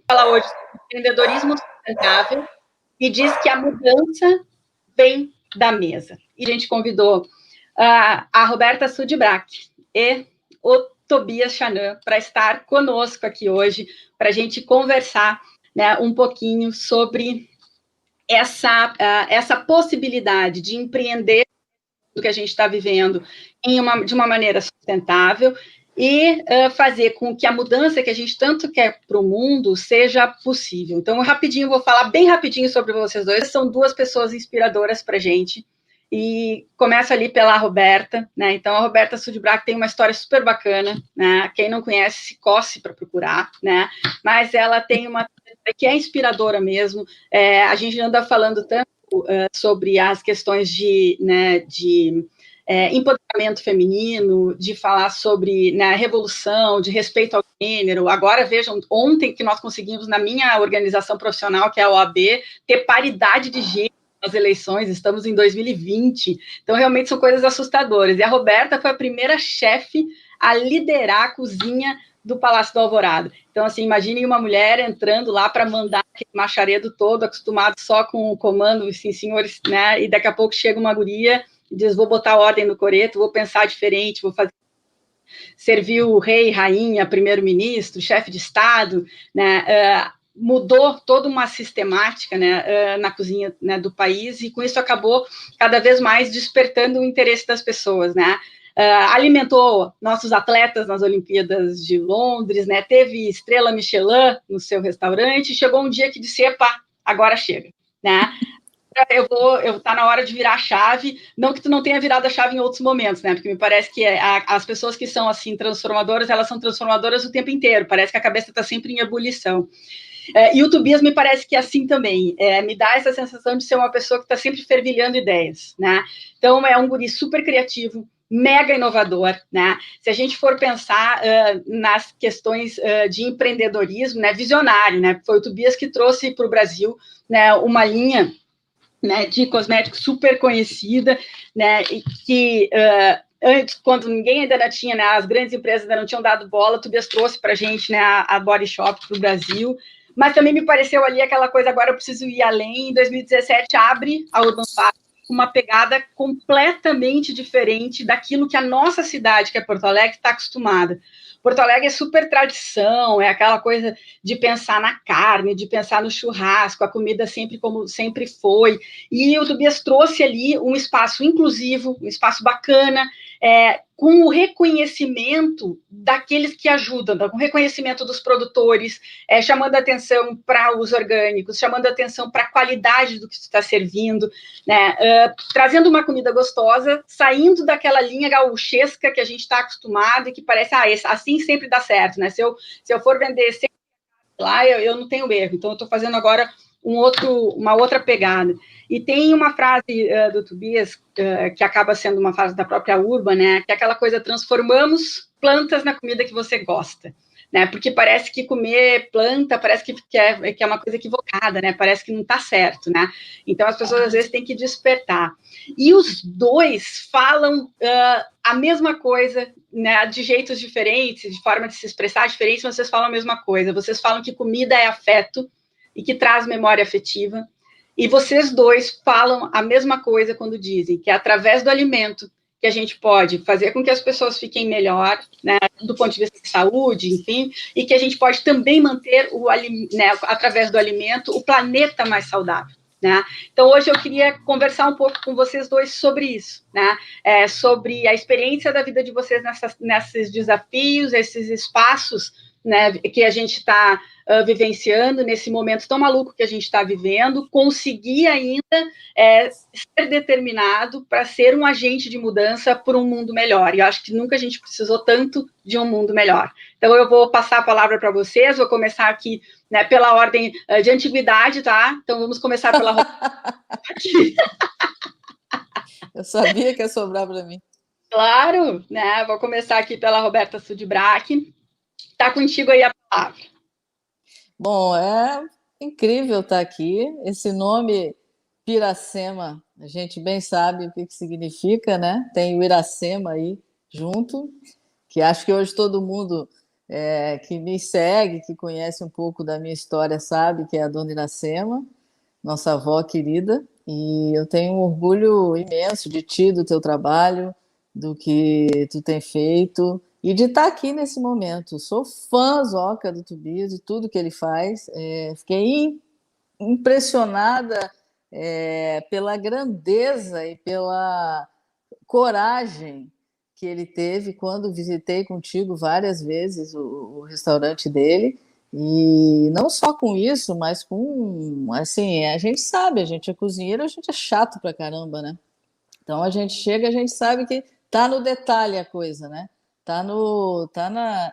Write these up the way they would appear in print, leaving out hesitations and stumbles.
Falar hoje sobre empreendedorismo sustentável e diz que a mudança vem da mesa. E a gente convidou a Roberta Sudbrack e o Tobias Chanan para estar conosco aqui hoje, para a gente conversar, né, um pouquinho sobre essa possibilidade de empreender do que a gente está vivendo de uma maneira sustentável e fazer com que a mudança que a gente tanto quer para o mundo seja possível. Então, rapidinho, vou falar bem rapidinho sobre vocês dois. São duas pessoas inspiradoras para a gente. E começa ali pela Roberta, né? Então, a Roberta Sudbrack tem uma história super bacana, né? Quem não conhece, se coce para procurar, né? Mas ela tem uma que é inspiradora mesmo. A gente anda falando tanto sobre as questões de empoderamento feminino, de falar sobre, né, revolução, de respeito ao gênero. Agora, vejam, ontem que nós conseguimos, na minha organização profissional, que é a OAB, ter paridade de gênero nas eleições, estamos em 2020, então realmente são coisas assustadoras. E a Roberta foi a primeira chefe a liderar a cozinha do Palácio do Alvorada. Então, assim, imaginem uma mulher entrando lá para mandar aquele macharedo todo, acostumado só com o comando, sim, senhores, né? E daqui a pouco chega uma guria e diz, vou botar ordem no coreto, vou pensar diferente, vou fazer... Servir o rei, rainha, primeiro-ministro, chefe de Estado, né? Mudou toda uma sistemática, né, na cozinha, né, do país, e com isso acabou cada vez mais despertando o interesse das pessoas, né? Alimentou nossos atletas nas Olimpíadas de Londres, né? Teve estrela Michelin no seu restaurante, e chegou um dia que disse, epa, agora chega, né? Tá na hora de virar a chave, não que tu não tenha virado a chave em outros momentos, né, porque me parece que as pessoas que são, assim, transformadoras, elas são transformadoras o tempo inteiro, parece que a cabeça está sempre em ebulição. E o Tobias me parece que é assim também, me dá essa sensação de ser uma pessoa que está sempre fervilhando ideias, né, então é um guri super criativo, mega inovador, né, se a gente for pensar nas questões de empreendedorismo, né, visionário, né, foi o Tobias que trouxe para o Brasil, né, uma linha, né, de cosméticos super conhecida, né, e que antes, quando ninguém ainda não tinha, né, as grandes empresas ainda não tinham dado bola, o Tobias trouxe para a gente, né, a Body Shop para o Brasil, mas também me pareceu ali aquela coisa, agora eu preciso ir além. Em 2017 abre a Urban Farm com uma pegada completamente diferente daquilo que a nossa cidade, que é Porto Alegre, está acostumada. Porto Alegre é super tradição, é aquela coisa de pensar na carne, de pensar no churrasco, a comida sempre como sempre foi. E o Tobias trouxe ali um espaço inclusivo, um espaço bacana, com o reconhecimento daqueles que ajudam, com o reconhecimento dos produtores, chamando atenção para os orgânicos, chamando atenção para a qualidade do que está servindo, né? Trazendo uma comida gostosa, saindo daquela linha gauchesca que a gente está acostumado e que parece, assim sempre dá certo, né? Se eu for vender sempre lá, eu não tenho erro. Então, eu estou fazendo agora uma outra pegada. E tem uma frase do Tobias, que acaba sendo uma frase da própria Urban, né? Que é aquela coisa, transformamos plantas na comida que você gosta. Né? Porque parece que comer planta parece que é uma coisa equivocada, né? Parece que não está certo, né? Então, as pessoas, às vezes, têm que despertar. E os dois falam a mesma coisa, né, de jeitos diferentes, de forma de se expressar diferentes, mas vocês falam a mesma coisa. Vocês falam que comida é afeto e que traz memória afetiva. E vocês dois falam a mesma coisa quando dizem que é através do alimento que a gente pode fazer com que as pessoas fiquem melhor, né, do ponto de vista de saúde, enfim, e que a gente pode também manter, né, através do alimento, o planeta mais saudável. Né? Então, hoje eu queria conversar um pouco com vocês dois sobre isso, né? Sobre a experiência da vida de vocês nesses desafios, esses espaços, né, que a gente está vivenciando nesse momento tão maluco que a gente está vivendo, conseguir ainda ser determinado para ser um agente de mudança por um mundo melhor. E eu acho que nunca a gente precisou tanto de um mundo melhor. Então, eu vou passar a palavra para vocês, vou começar aqui, né, pela ordem de antiguidade, tá? Então, vamos começar pela... Eu sabia que ia sobrar para mim. Claro, né? Vou começar aqui pela Roberta Sudbrack. Está contigo aí a palavra. Bom, é incrível estar aqui. Esse nome Piracema, a gente bem sabe o que significa, né? Tem o Iracema aí junto, que acho que hoje todo mundo que me segue, que conhece um pouco da minha história, sabe que é a Dona Iracema, nossa avó querida, e eu tenho um orgulho imenso de ti, do teu trabalho, do que tu tem feito, e de estar aqui nesse momento. Sou fãzoca do Tobias, de tudo que ele faz. Fiquei impressionada pela grandeza e pela coragem que ele teve quando visitei contigo várias vezes o restaurante dele. E não só com isso, mas com, assim, a gente sabe, a gente é cozinheiro, a gente é chato pra caramba, né? Então a gente chega, a gente sabe que tá no detalhe a coisa, né? Tá na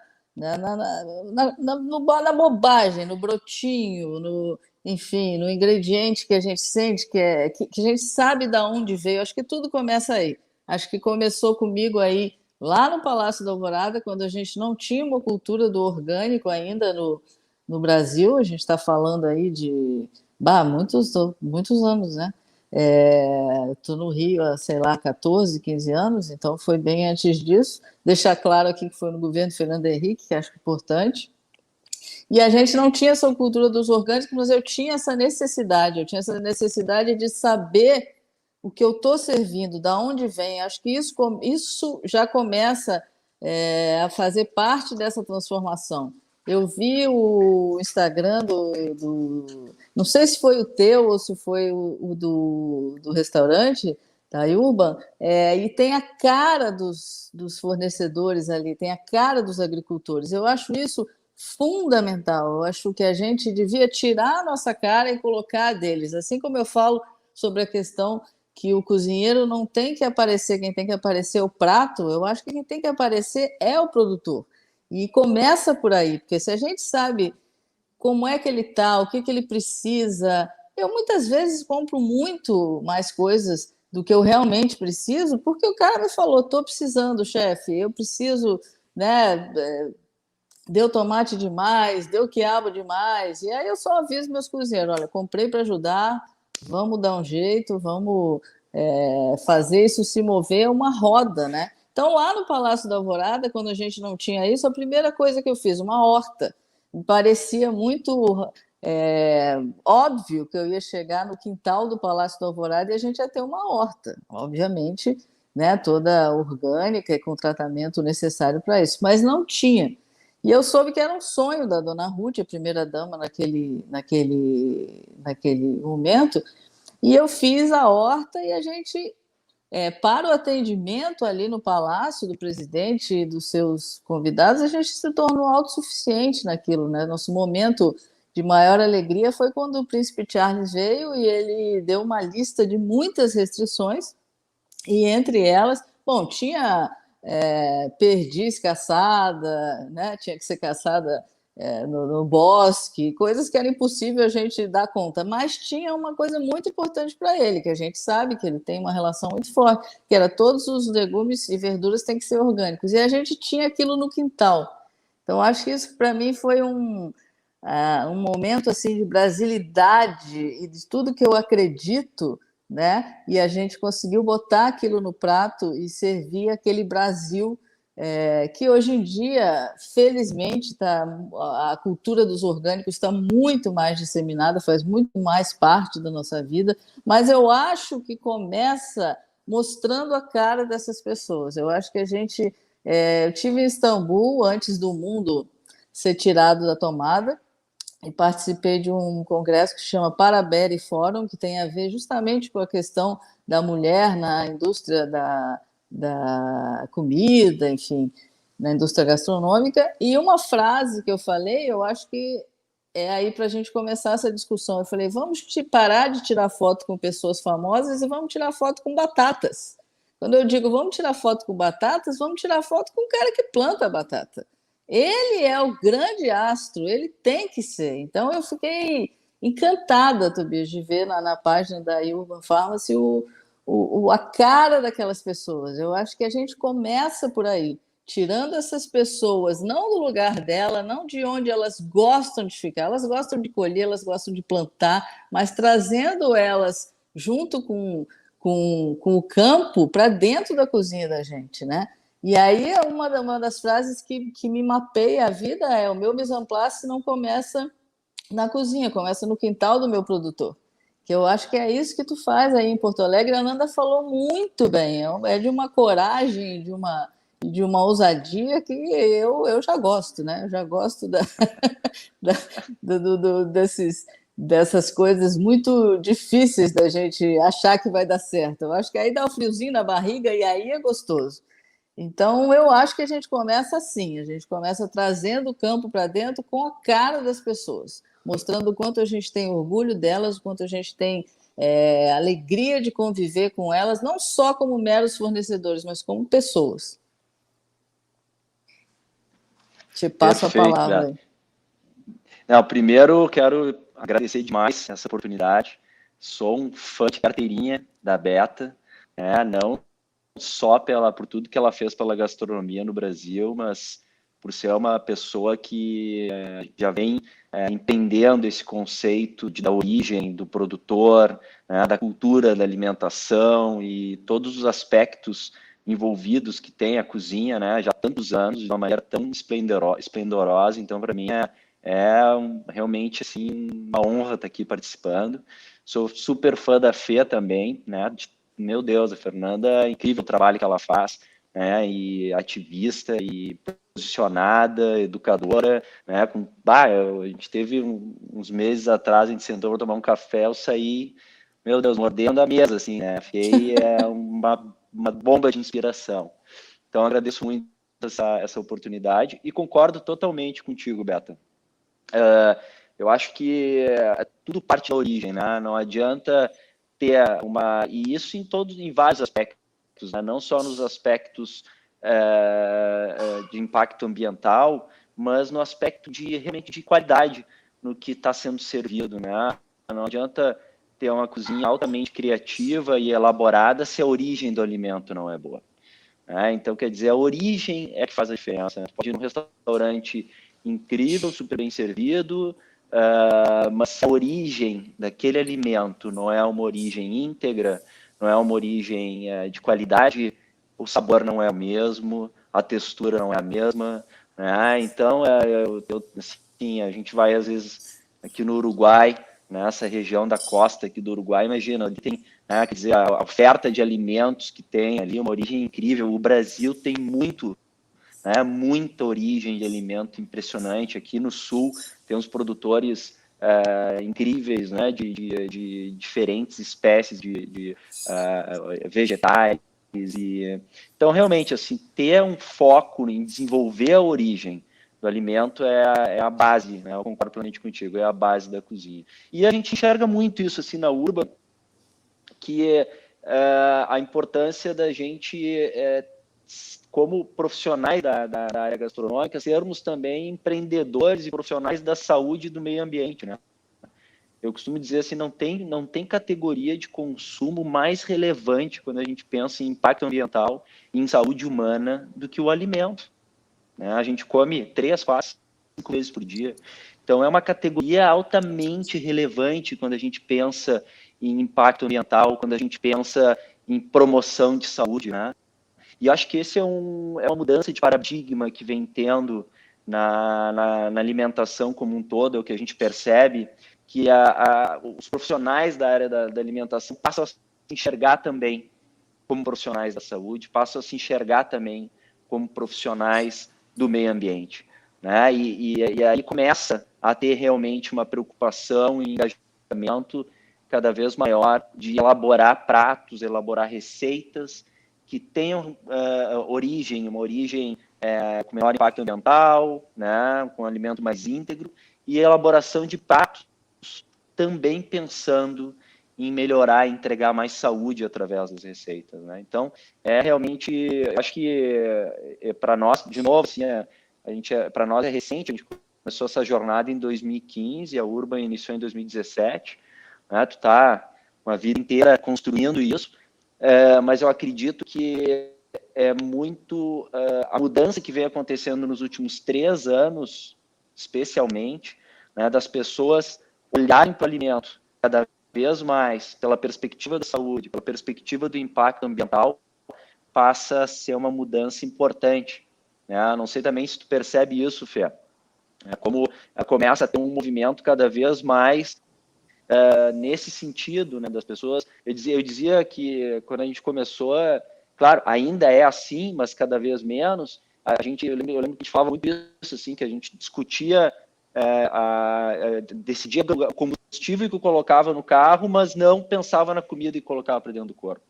bobagem, no brotinho, enfim, no ingrediente que a gente sente que a gente sabe de onde veio. Acho que tudo começa aí. Acho que começou comigo aí lá no Palácio da Alvorada, quando a gente não tinha uma cultura do orgânico ainda no Brasil. A gente está falando aí de muitos anos, né? Estou no Rio há, sei lá, 14, 15 anos, então foi bem antes disso. Deixar claro aqui que foi no governo Fernando Henrique, que acho que é importante. E a gente não tinha essa cultura dos orgânicos, mas eu tinha essa necessidade de saber o que eu estou servindo, da onde vem. Acho que isso já começa a fazer parte dessa transformação. Eu vi o Instagram não sei se foi o teu ou se foi o do restaurante, da Urban, e tem a cara dos fornecedores ali, tem a cara dos agricultores. Eu acho isso fundamental. Eu acho que a gente devia tirar a nossa cara e colocar a deles. Assim como eu falo sobre a questão que o cozinheiro não tem que aparecer, quem tem que aparecer é o prato, eu acho que quem tem que aparecer é o produtor. E começa por aí, porque se a gente sabe como é que ele está, o que ele precisa, eu muitas vezes compro muito mais coisas do que eu realmente preciso, porque o cara me falou, estou precisando, chefe, eu preciso, né, deu tomate demais, deu quiabo demais, e aí eu só aviso meus cozinheiros, olha, comprei para ajudar, vamos dar um jeito, vamos fazer isso se mover uma roda, né? Então, lá no Palácio da Alvorada, quando a gente não tinha isso, a primeira coisa que eu fiz, uma horta. Me parecia muito óbvio que eu ia chegar no quintal do Palácio da Alvorada e a gente ia ter uma horta, obviamente, né, toda orgânica e com tratamento necessário para isso, mas não tinha. E eu soube que era um sonho da dona Ruth, a primeira-dama naquele momento, e eu fiz a horta e a gente, para o atendimento ali no palácio do presidente e dos seus convidados, a gente se tornou autossuficiente naquilo, né? Nosso momento de maior alegria foi quando o príncipe Charles veio e ele deu uma lista de muitas restrições, e entre elas, bom, tinha perdiz caçada, né? Tinha que ser caçada no bosque, coisas que era impossível a gente dar conta, mas tinha uma coisa muito importante para ele, que a gente sabe que ele tem uma relação muito forte, que era todos os legumes e verduras têm que ser orgânicos, e a gente tinha aquilo no quintal. Então, acho que isso para mim foi um momento assim de brasilidade e de tudo que eu acredito, né? E a gente conseguiu botar aquilo no prato e servir aquele Brasil que hoje em dia, felizmente, a cultura dos orgânicos está muito mais disseminada, faz muito mais parte da nossa vida, mas eu acho que começa mostrando a cara dessas pessoas. Eu acho que eu tive em Istambul antes do mundo ser tirado da tomada, e participei de um congresso que se chama Parabéry Forum, que tem a ver justamente com a questão da mulher na indústria da comida, enfim, na indústria gastronômica. E uma frase que eu falei, eu acho que é aí para a gente começar essa discussão. Eu falei, vamos parar de tirar foto com pessoas famosas e vamos tirar foto com batatas. Quando eu digo vamos tirar foto com batatas, vamos tirar foto com o cara que planta a batata. Ele é o grande astro, ele tem que ser. Então, eu fiquei encantada, Tobias, de ver na página da Urban Pharmacy a cara daquelas pessoas. Eu acho que a gente começa por aí, tirando essas pessoas, não do lugar dela, não de onde elas gostam de ficar, elas gostam de colher, elas gostam de plantar, mas trazendo elas junto com o campo para dentro da cozinha da gente, né? E aí, uma das frases que me mapeia a vida é: o meu mise en place não começa na cozinha, começa no quintal do meu produtor. Que eu acho que é isso que tu faz aí em Porto Alegre. A Nanda falou muito bem, é de uma coragem, de uma ousadia que eu já gosto, né? Eu já gosto da, dessas coisas muito difíceis da gente achar que vai dar certo. Eu acho que aí dá um friozinho na barriga e aí é gostoso. Então, eu acho que a gente começa assim, a gente começa trazendo o campo para dentro com a cara das pessoas, mostrando o quanto a gente tem orgulho delas, o quanto a gente tem alegria de conviver com elas, não só como meros fornecedores, mas como pessoas. Te passo a palavra aí. Não, primeiro, quero agradecer demais essa oportunidade. Sou um fã de carteirinha da Beta, né? Não só por tudo que ela fez pela gastronomia no Brasil, mas por ser uma pessoa que já vem entendendo esse conceito da origem do produtor, né, da cultura da alimentação e todos os aspectos envolvidos que tem a cozinha, né, já há tantos anos, de uma maneira tão esplendorosa. Então, para mim, realmente assim, uma honra estar aqui participando. Sou super fã da Fê também, né? Meu Deus, a Fernanda, é incrível o trabalho que ela faz, né? E ativista e posicionada, educadora, né? A gente teve uns meses atrás, a gente sentou para tomar um café, eu saí, meu Deus, mordendo a mesa, assim, né? A Fê é uma bomba de inspiração. Então, agradeço muito essa oportunidade e concordo totalmente contigo, Beta. Eu acho que tudo parte da origem, né? Não adianta ter e isso em vários aspectos, né? Não só nos aspectos de impacto ambiental, mas no aspecto realmente de qualidade no que está sendo servido, né? Não adianta ter uma cozinha altamente criativa e elaborada se a origem do alimento não é boa. Então, quer dizer, a origem é que faz a diferença, né? Pode ir num restaurante incrível, super bem servido, mas se a origem daquele alimento não é uma origem íntegra, não é uma origem de qualidade, o sabor não é o mesmo, a textura não é a mesma, né? Então, assim, a gente vai, às vezes, aqui no Uruguai, nessa região da costa aqui do Uruguai, imagina, ali tem, né, quer dizer, a oferta de alimentos que tem ali, uma origem incrível. O Brasil tem muita origem de alimento impressionante. Aqui no sul temos produtores incríveis, né, de diferentes espécies de vegetais. Então, realmente, assim, ter um foco em desenvolver a origem do alimento é a base, né? Eu concordo plenamente contigo, é a base da cozinha. E a gente enxerga muito isso assim na Urba, que a importância da gente, como profissionais da área gastronômica, sermos também empreendedores e profissionais da saúde e do meio ambiente, né? Eu costumo dizer assim, não tem categoria de consumo mais relevante quando a gente pensa em impacto ambiental e em saúde humana do que o alimento. A gente come 3, 4, 5 vezes por dia. Então, é uma categoria altamente relevante quando a gente pensa em impacto ambiental, quando a gente pensa em promoção de saúde, né? E acho que esse é uma mudança de paradigma que vem tendo na alimentação como um todo, é o que a gente percebe, que os profissionais da área da alimentação passam a se enxergar também como profissionais da saúde, passam a se enxergar também como profissionais do meio ambiente, né? E aí começa a ter realmente uma preocupação e engajamento cada vez maior de elaborar pratos, elaborar receitas que tenham uma origem com menor impacto ambiental, né? Com um alimento mais íntegro, e elaboração de pratos também pensando em melhorar, entregar mais saúde através das receitas, né? Então, realmente, acho que para nós, de novo, assim, para nós é recente, a gente começou essa jornada em 2015, a Urban iniciou em 2017, né? Tu tá uma vida inteira construindo isso, mas eu acredito que é muito a mudança que vem acontecendo nos últimos 3 anos, especialmente, né, das pessoas olharem para o alimento cada vez mais pela perspectiva da saúde, pela perspectiva do impacto ambiental, passa a ser uma mudança importante, né? Não sei também se tu percebe isso, Fê. Como começa a ter um movimento cada vez mais nesse sentido, né, das pessoas. Eu dizia que quando a gente começou, claro, ainda é assim, mas cada vez menos. Eu lembro que a gente falava muito isso, assim, que a gente discutia, decidia o combustível que colocava no carro, mas não pensava na comida que colocava para dentro do corpo.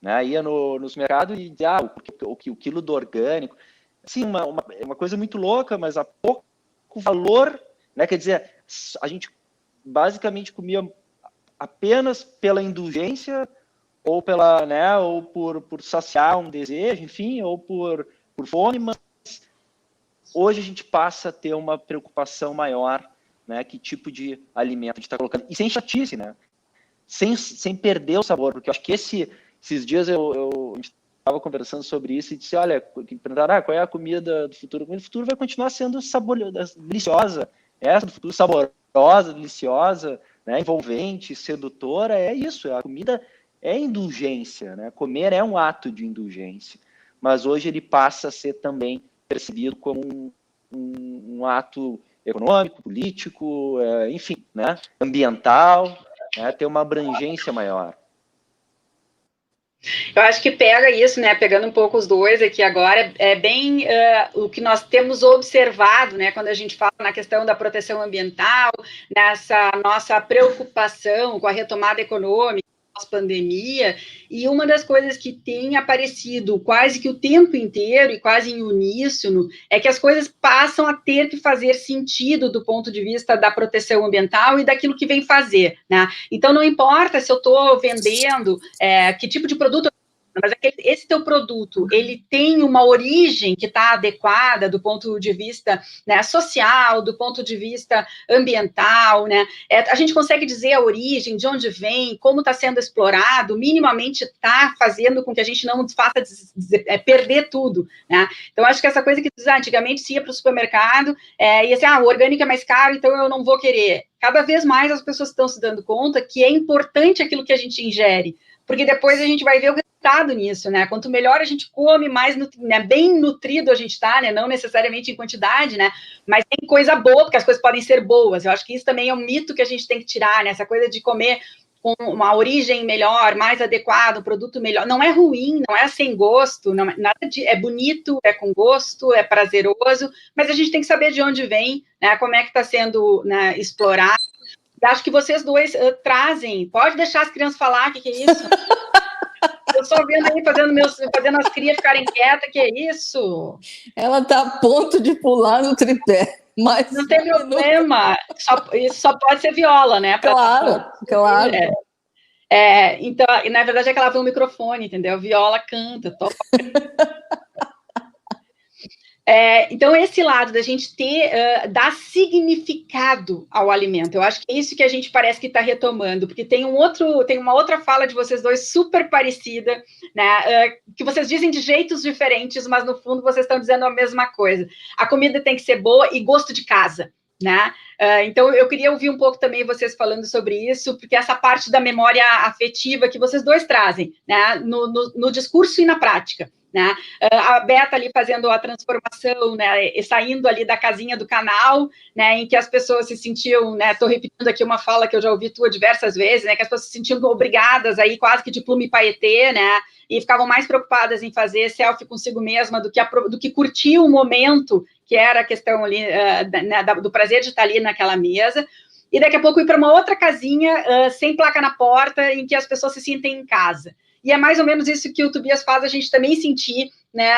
Né? Ia nos mercados e dizia o quilo do orgânico. Assim, uma coisa muito louca, mas há pouco valor, né? Quer dizer, a gente basicamente comia apenas pela indulgência ou pela, né, ou por saciar um desejo, enfim, ou por fome, mas hoje a gente passa a ter uma preocupação maior, né, que tipo de alimento a gente está colocando, e sem chatice, né, sem perder o sabor, porque eu acho que esses dias a gente estava conversando sobre isso e disse, olha, perguntaram, qual é a comida do futuro? A comida do futuro vai continuar sendo deliciosa, essa do futuro saborosa, deliciosa, né, envolvente, sedutora, é isso, a comida é indulgência, né? Comer é um ato de indulgência, mas hoje ele passa a ser também percebido como um ato econômico, político, enfim, né, ambiental, né, ter uma abrangência maior. Eu acho que pega isso, né? Pegando um pouco os dois aqui agora, é bem o que nós temos observado, né? Quando a gente fala na questão da proteção ambiental, nessa nossa preocupação com a retomada econômica, pós-pandemia, e uma das coisas que tem aparecido quase que o tempo inteiro e quase em uníssono é que as coisas passam a ter que fazer sentido do ponto de vista da proteção ambiental e daquilo que vem fazer, né? Então, não importa se eu estou vendendo que tipo de produto, mas esse teu produto, ele tem uma origem que está adequada do ponto de vista, né, social, do ponto de vista ambiental, né? A gente consegue dizer a origem, de onde vem, como está sendo explorado, minimamente está fazendo com que a gente não faça perder tudo, né? Então, acho que essa coisa que antigamente se ia para o supermercado e assim, o orgânico é mais caro, então eu não vou querer. Cada vez mais as pessoas estão se dando conta que é importante aquilo que a gente ingere, porque depois a gente vai ver o resultado nisso, né? Quanto melhor a gente come, mais né, bem nutrido a gente está, né? Não necessariamente em quantidade, né? Mas tem coisa boa, porque as coisas podem ser boas. Eu acho que isso também é um mito que a gente tem que tirar, né? Essa coisa de comer com uma origem melhor, mais adequada, um produto melhor. Não é ruim, não é sem gosto, não é, nada de, é bonito, é com gosto, é prazeroso, mas a gente tem que saber de onde vem, né? Como é que está sendo, né, explorado. Acho que vocês dois trazem. Pode deixar as crianças falar, o que é isso? Eu só vendo aí, fazendo as crias ficarem quietas, que é isso? Ela está a ponto de pular no tripé. Mas não tem problema. Isso só pode ser viola, né? Claro, claro. Então, na verdade, é que ela vê o microfone, entendeu? Viola canta, toca. Então, esse lado da gente dar significado ao alimento, eu acho que é isso que a gente parece que está retomando, porque tem uma outra fala de vocês dois super parecida, né, que vocês dizem de jeitos diferentes, mas no fundo vocês estão dizendo a mesma coisa. A comida tem que ser boa e gosto de casa, né? Então, eu queria ouvir um pouco também vocês falando sobre isso, porque essa parte da memória afetiva que vocês dois trazem, né, no discurso e na prática. Né? A Beta ali fazendo a transformação, né, e saindo ali da casinha do canal, né, em que as pessoas se sentiam, né, estou repetindo aqui uma fala que eu já ouvi tua diversas vezes, né, que as pessoas se sentiam obrigadas aí quase que de plume e paetê, né, e ficavam mais preocupadas em fazer selfie consigo mesma do que curtir o momento, que era a questão ali do prazer de estar ali naquela mesa, e daqui a pouco ir para uma outra casinha sem placa na porta, em que as pessoas se sentem em casa. E é mais ou menos isso que o Tobias faz a gente também sentir, né,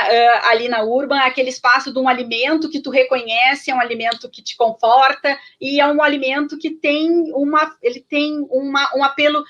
ali na Urban, aquele espaço de um alimento que tu reconhece, é um alimento que te conforta, e é um alimento que tem um apelo.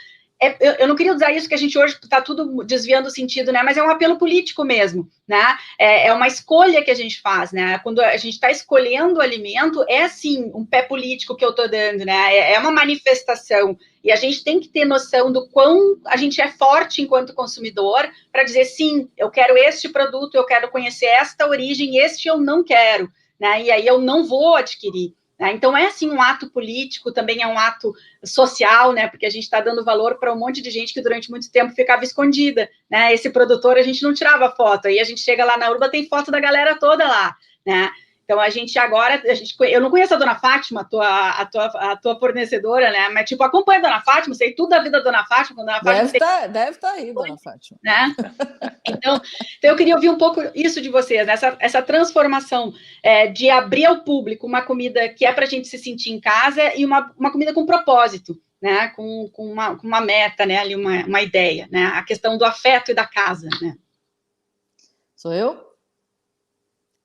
Eu não queria usar isso, que a gente hoje está tudo desviando o sentido, né? Mas é um apelo político mesmo, né? É uma escolha que a gente faz, né? Quando a gente está escolhendo o alimento, é sim um pé político que eu estou dando, né? É uma manifestação. E a gente tem que ter noção do quão a gente é forte enquanto consumidor para dizer, sim, eu quero este produto, eu quero conhecer esta origem, este eu não quero, né? E aí eu não vou adquirir. né? Então, é, sim, um ato político, também é um ato social, né? Porque a gente está dando valor para um monte de gente que durante muito tempo ficava escondida, né? Esse produtor, a gente não tirava foto, aí a gente chega lá na Urba, tem foto da galera toda lá, né? Então, a gente agora, eu não conheço a Dona Fátima, a tua fornecedora, né? Mas, tipo, acompanho a Dona Fátima, sei tudo da vida da Dona Fátima. Quando a Dona Fátima deve tá aí, Dona Fátima. Né? Então, eu queria ouvir um pouco isso de vocês, né? essa transformação de abrir ao público uma comida que é para a gente se sentir em casa e uma comida com propósito, né? Com uma meta, né? Ali uma ideia, né? A questão do afeto e da casa, né? Sou eu?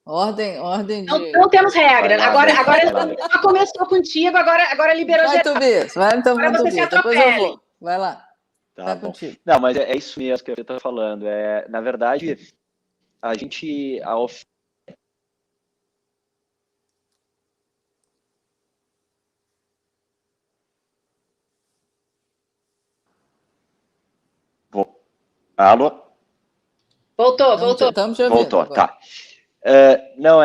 Ordem de... Não temos regra. Agora já começou contigo, agora liberou geral. Vai, então, agora você se depois eu vou. Vai lá. Tá contigo. Não, mas é isso mesmo que eu estou falando. Na verdade, a gente... Alô? Voltou. Estamos te ouvindo. Voltou, agora. Tá. Não,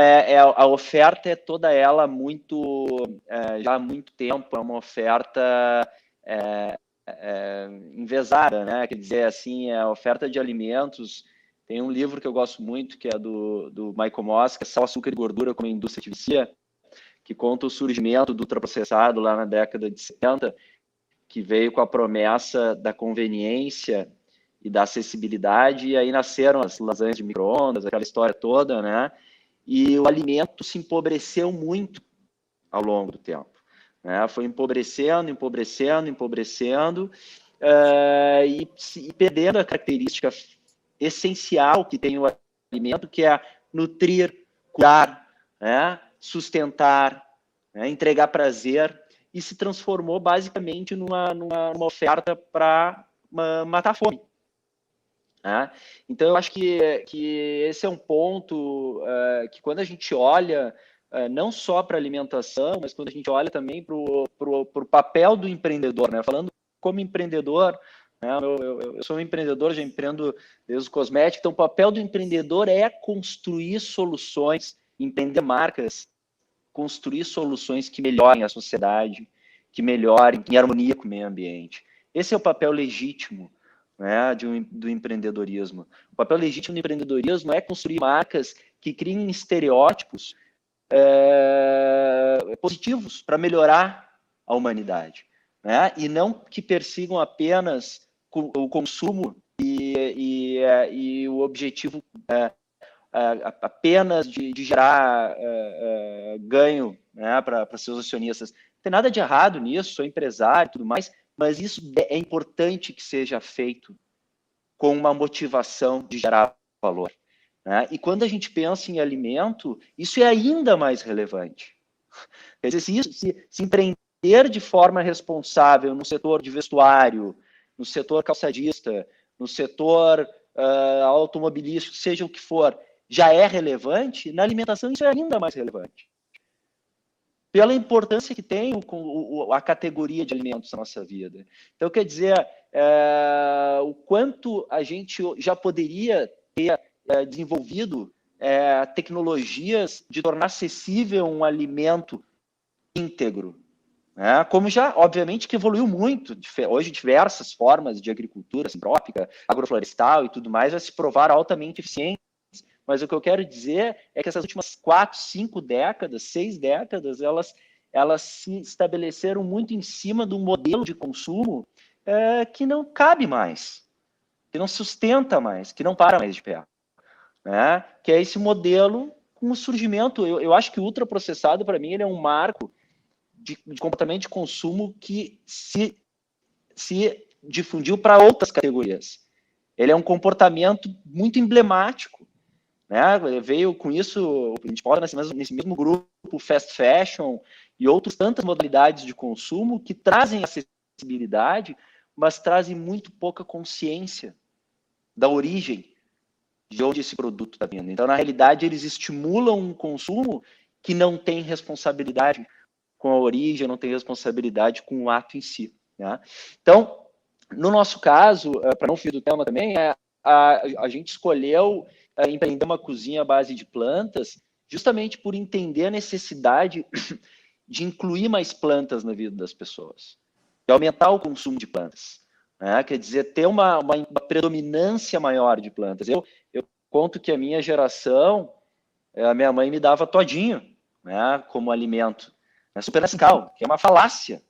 a oferta é toda ela muito, já há muito tempo, é uma oferta envesada, né? Quer dizer, assim, a oferta de alimentos. Tem um livro que eu gosto muito, que é do Michael Moss, que é Sal, Açúcar e Gordura como a Indústria te vicia, que conta o surgimento do ultraprocessado lá na década de 70, que veio com a promessa da conveniência e da acessibilidade, e aí nasceram as lasanhas de micro-ondas, aquela história toda, né? E o alimento se empobreceu muito ao longo do tempo, né? Foi empobrecendo, e perdendo a característica essencial que tem o alimento, que é nutrir, curar, né? Sustentar, né? Entregar prazer, e se transformou basicamente numa oferta para matar a fome. Então, eu acho que esse é um ponto que, quando a gente olha não só para a alimentação, mas quando a gente olha também para o papel do empreendedor, né? Falando como empreendedor, né? Eu sou um empreendedor, já empreendo desde o cosmético, então o papel do empreendedor é construir soluções, empreender marcas, construir soluções que melhorem a sociedade, que melhorem, em harmonia com o meio ambiente. Esse é o papel legítimo, né, do empreendedorismo. O papel legítimo do empreendedorismo é construir marcas que criem estereótipos positivos para melhorar a humanidade, né, e não que persigam apenas o consumo e o objetivo apenas de gerar ganho, né, para seus acionistas. Não tem nada de errado nisso, sou empresário e tudo mais, mas isso é importante que seja feito com uma motivação de gerar valor, né? E quando a gente pensa em alimento, isso é ainda mais relevante. Quer dizer, se empreender de forma responsável no setor de vestuário, no setor calçadista, no setor automobilístico, seja o que for, já é relevante, na alimentação isso é ainda mais relevante. Pela importância que tem a categoria de alimentos na nossa vida. Então, quer dizer, o quanto a gente já poderia ter desenvolvido tecnologias de tornar acessível um alimento íntegro, né? Como já, obviamente, que evoluiu muito. Hoje, diversas formas de agricultura sintrópica, agroflorestal e tudo mais já se provaram altamente eficientes. Mas o que eu quero dizer é que essas últimas 4, 5 décadas, 6 décadas, elas se estabeleceram muito em cima de um modelo de consumo que não cabe mais, que não sustenta mais, que não para mais de pé, né? Que é esse modelo com o surgimento. Eu acho que o ultraprocessado, para mim, ele é um marco de comportamento de consumo que se difundiu para outras categorias. Ele é um comportamento muito emblemático, né? Veio com isso, a gente pode nesse mesmo grupo, fast fashion e outras tantas modalidades de consumo que trazem acessibilidade, mas trazem muito pouca consciência da origem de onde esse produto está vindo. Então, na realidade, eles estimulam um consumo que não tem responsabilidade com a origem, não tem responsabilidade com o ato em si, né? Então, no nosso caso, para não fugir do tema também, a gente escolheu empreender uma cozinha à base de plantas, justamente por entender a necessidade de incluir mais plantas na vida das pessoas, de aumentar o consumo de plantas, né? Quer dizer, ter uma predominância maior de plantas. Eu conto que a minha geração, a minha mãe me dava todinho, né, como alimento. É Super Nescau, que é uma falácia,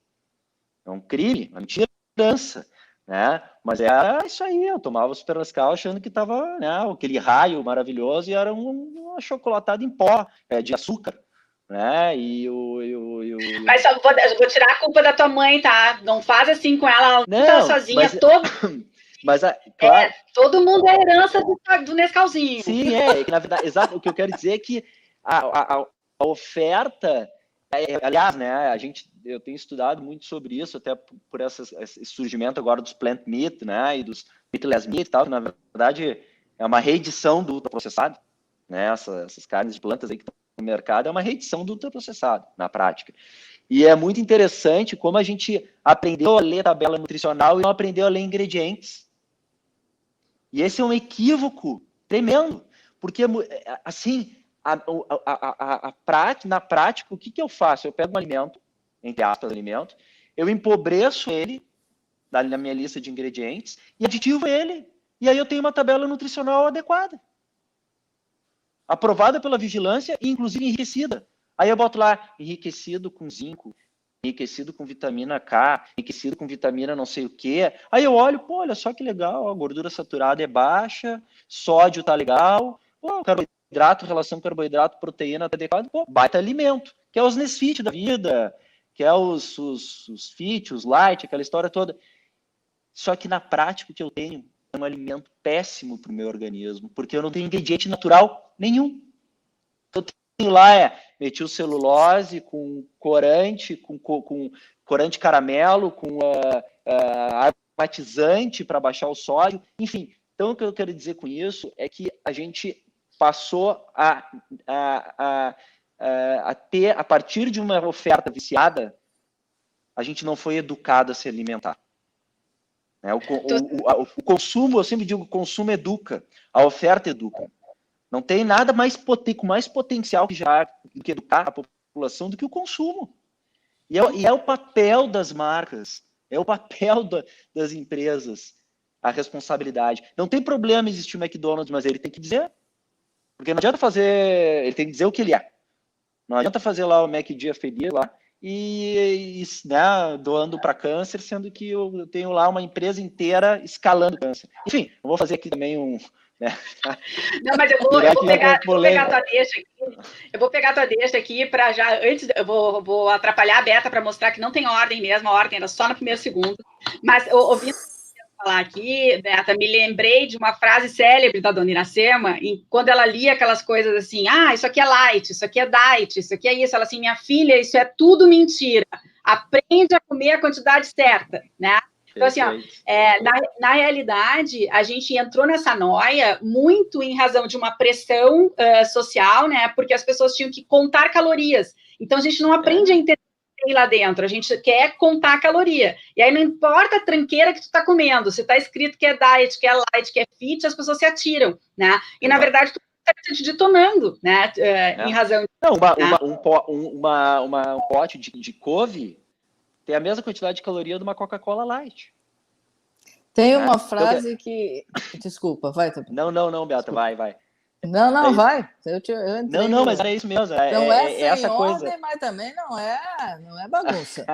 é um crime, uma mentirança, né? Mas era isso aí, eu tomava Super Nescau achando que estava, né, aquele raio maravilhoso, e era um achocolatado em pó, de açúcar, né? Mas só vou tirar a culpa da tua mãe, tá? Não faz assim com ela, não tá sozinha, claro. Todo mundo é herança do Nescauzinho. Sim, que na verdade, exato, o que eu quero dizer é que a oferta, aliás, né, eu tenho estudado muito sobre isso, até por esse surgimento agora dos plant meat, né, e dos meatless meat e tal, que na verdade é uma reedição do ultraprocessado, né, essas carnes de plantas aí que estão no mercado, é uma reedição do ultraprocessado, na prática. E é muito interessante como a gente aprendeu a ler tabela nutricional e não aprendeu a ler ingredientes. E esse é um equívoco tremendo, porque, assim, na prática, o que eu faço? Eu pego um alimento, entre aspas, alimento, eu empobreço ele na minha lista de ingredientes e aditivo ele. E aí eu tenho uma tabela nutricional adequada, aprovada pela vigilância e, inclusive, enriquecida. Aí eu boto lá, enriquecido com zinco, enriquecido com vitamina K, enriquecido com vitamina não sei o quê. Aí eu olho, pô, olha só que legal, a gordura saturada é baixa, sódio tá legal, pô, carboidrato, relação carboidrato-proteína tá adequado, pô, baita alimento, que é os Nesfit da vida, que é os Fit, os Light, aquela história toda. Só que na prática o que eu tenho é um alimento péssimo para o meu organismo, porque eu não tenho ingrediente natural nenhum. Eu tenho lá metilcelulose com corante, com corante caramelo, com aromatizante para baixar o sódio, enfim. Então, o que eu quero dizer com isso é que a gente passou a ter, a partir de uma oferta viciada, a gente não foi educado a se alimentar. O consumo, eu sempre digo, o consumo educa, a oferta educa. Não tem nada com mais potencial do que educar a população do que o consumo. E é o papel das marcas, é o papel das empresas, a responsabilidade. Não tem problema existir o McDonald's, mas ele tem que dizer. Porque não adianta fazer, ele tem que dizer o que ele é. Não adianta fazer lá o McD feliz lá e né, doando para câncer, sendo que eu tenho lá uma empresa inteira escalando câncer. Enfim, não vou fazer aqui também né? Não, mas eu vou pegar a tua deixa aqui. Eu vou pegar a tua deixa aqui para já. Antes, eu vou atrapalhar a Beta para mostrar que não tem ordem mesmo, a ordem era só no primeiro segundo. Mas ouvindo falar aqui, Beta, me lembrei de uma frase célebre da Dona Iracema, quando ela lia aquelas coisas assim, isso aqui é light, isso aqui é diet, isso aqui é isso. Ela assim, minha filha, isso é tudo mentira. Aprende a comer a quantidade certa, né? Então, assim, na realidade, a gente entrou nessa noia muito em razão de uma pressão social, né? Porque as pessoas tinham que contar calorias. Então, a gente não aprende a entender lá dentro, a gente quer contar a caloria. E aí não importa a tranqueira que tu tá comendo, se tá escrito que é diet, que é light, que é fit, as pessoas se atiram, né? E, na verdade, tu tá se detonando, né? Em razão... Não, um pote de couve tem a mesma quantidade de caloria de uma Coca-Cola Light. Tem uma frase que... Desculpa, vai. Não, Beata, vai. Não, vai. Não, mas é isso mesmo. Não é sem essa ordem, coisa. mas também não é bagunça.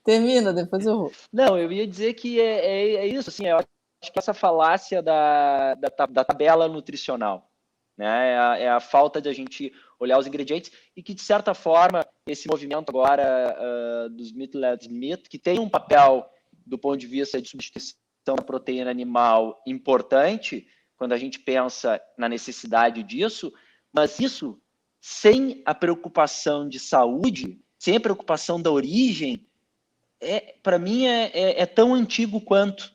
Termina, depois eu vou. Não, eu ia dizer que é isso, assim, eu acho que essa falácia da tabela nutricional, né, é a falta de a gente olhar os ingredientes e que, de certa forma, esse movimento agora dos meatless meat, que tem um papel do ponto de vista de substituição da proteína animal importante, quando a gente pensa na necessidade disso, mas isso sem a preocupação de saúde, sem a preocupação da origem, para mim é tão antigo quanto.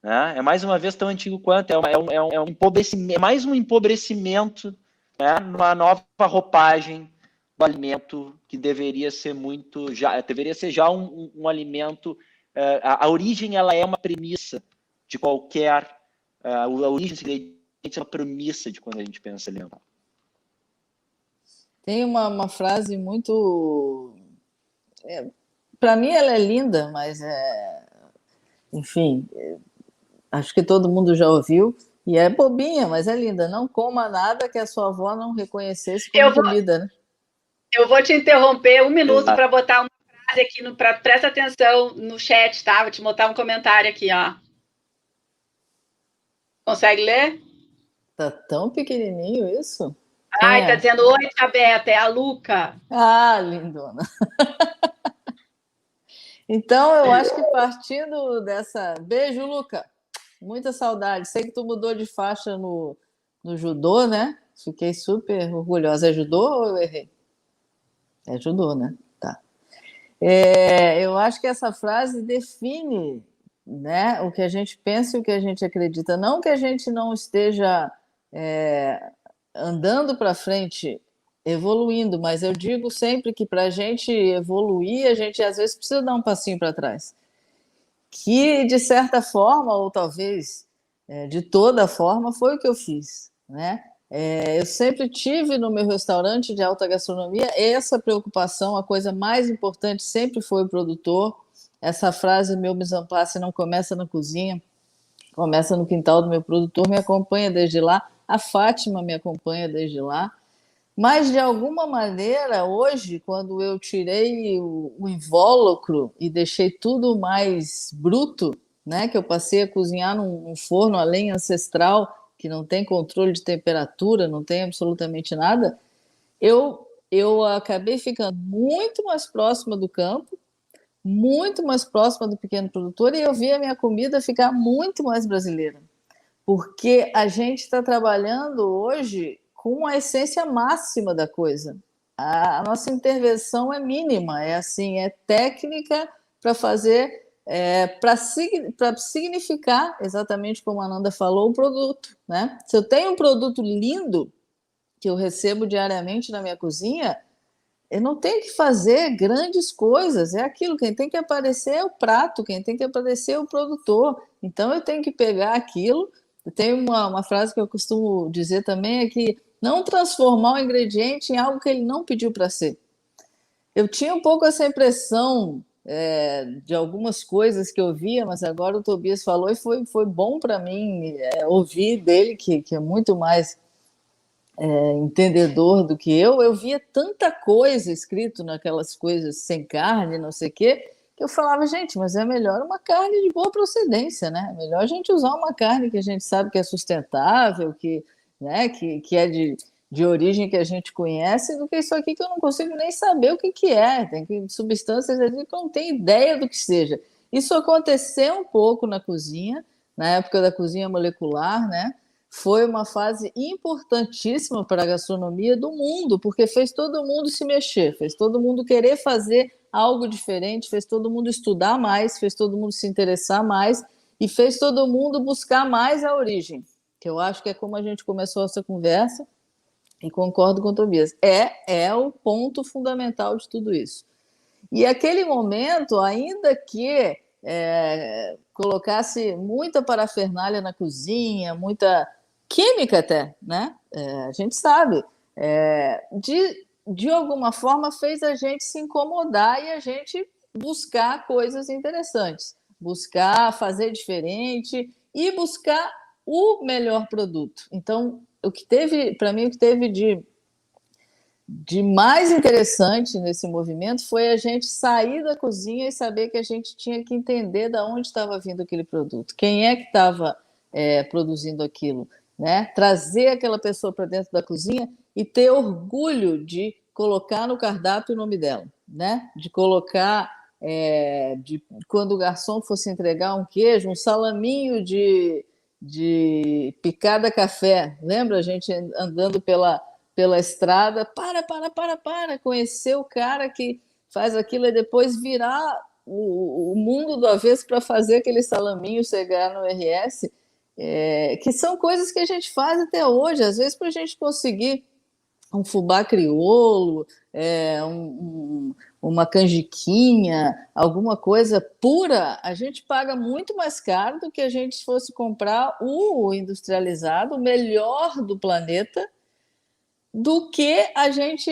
Né? É mais uma vez tão antigo quanto. Um empobrecimento, mais um empobrecimento, né? Numa nova roupagem do alimento que deveria ser já um alimento. A origem ela é uma premissa de qualquer. A origem desse ingrediente é uma premissa de quando a gente pensa alimento. Tem uma frase muito. Para mim, ela é linda, mas, enfim, acho que todo mundo já ouviu. E é bobinha, mas é linda. Não coma nada que a sua avó não reconhecesse como comida, né? Eu vou te interromper 1 minuto para botar uma frase aqui, presta atenção no chat, tá? Vou te botar um comentário aqui, ó. Consegue ler? Tá tão pequenininho isso? Quem Ai, tá é? dizendo, oi, Tabeta, é a Luca. Ah, lindona. Então, eu acho que partindo dessa... Beijo, Luca. Muita saudade. Sei que tu mudou de faixa no judô, né? Fiquei super orgulhosa. É judô ou eu errei? É judô, né? Tá. Eu acho que essa frase define, né, o que a gente pensa e o que a gente acredita. Não que a gente não esteja andando para frente, evoluindo, mas eu digo sempre que para a gente evoluir, a gente às vezes precisa dar um passinho para trás. Que, de certa forma, ou talvez de toda forma, foi o que eu fiz, né? Eu sempre tive no meu restaurante de alta gastronomia essa preocupação, a coisa mais importante sempre foi o produtor. Essa frase, meu mise en place não começa na cozinha, começa no quintal do meu produtor, me acompanha desde lá, a Fátima me acompanha desde lá, mas, de alguma maneira, hoje, quando eu tirei o invólucro e deixei tudo mais bruto, né, que eu passei a cozinhar num forno a lenha ancestral, que não tem controle de temperatura, não tem absolutamente nada, eu acabei ficando muito mais próxima do campo, muito mais próxima do pequeno produtor, e eu vi a minha comida ficar muito mais brasileira. Porque a gente está trabalhando hoje com a essência máxima da coisa. A nossa intervenção é mínima, é assim, é técnica para fazer, para significar, exatamente como a Nanda falou, o produto. Né? Se eu tenho um produto lindo que eu recebo diariamente na minha cozinha, eu não tenho que fazer grandes coisas, é aquilo, quem tem que aparecer é o prato, quem tem que aparecer é o produtor. Então eu tenho que pegar aquilo. Tem uma frase que eu costumo dizer também, é que não transformar o ingrediente em algo que ele não pediu para ser. Eu tinha um pouco essa impressão de algumas coisas que eu via, mas agora o Tobias falou e foi bom para mim ouvir dele, que é muito mais entendedor do que eu via tanta coisa escrito naquelas coisas sem carne, não sei o quê, que eu falava, gente, mas é melhor uma carne de boa procedência, né? É melhor a gente usar uma carne que a gente sabe que é sustentável, né, que é de origem que a gente conhece, do que isso aqui que eu não consigo nem saber o que é. Tem substâncias ali que eu não tenho ideia do que seja. Isso aconteceu um pouco na cozinha, na época da cozinha molecular, né? Foi uma fase importantíssima para a gastronomia do mundo, porque fez todo mundo se mexer, fez todo mundo querer fazer algo diferente, fez todo mundo estudar mais, fez todo mundo se interessar mais e fez todo mundo buscar mais a origem, que eu acho que é como a gente começou essa conversa e concordo com o Tobias. É o ponto fundamental de tudo isso. E aquele momento, ainda que colocasse muita parafernália na cozinha, muita química até, né? A gente sabe, de alguma forma fez a gente se incomodar e a gente buscar coisas interessantes, buscar fazer diferente e buscar o melhor produto. Então, o que teve, para mim, o que teve de mais interessante nesse movimento foi a gente sair da cozinha e saber que a gente tinha que entender de onde estava vindo aquele produto, quem é que estava produzindo aquilo, né? Trazer aquela pessoa para dentro da cozinha e ter orgulho de colocar no cardápio o nome dela, né? De colocar, quando o garçom fosse entregar um queijo, um salaminho de picada café, lembra a gente andando pela estrada, conhecer o cara que faz aquilo e depois virar o mundo do avesso para fazer aquele salaminho chegar no RS, que são coisas que a gente faz até hoje, às vezes para a gente conseguir um fubá crioulo, uma canjiquinha, alguma coisa pura, a gente paga muito mais caro do que a gente fosse comprar o industrializado, o melhor do planeta, do que a gente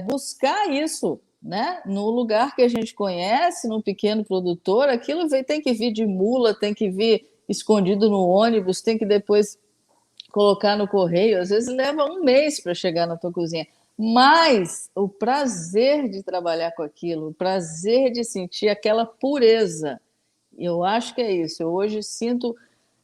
buscar isso, né? No lugar que a gente conhece, no pequeno produtor, aquilo tem que vir de mula, tem que vir escondido no ônibus, tem que depois colocar no correio. Às vezes leva um mês para chegar na tua cozinha. Mas o prazer de trabalhar com aquilo, o prazer de sentir aquela pureza, eu acho que é isso. Eu hoje sinto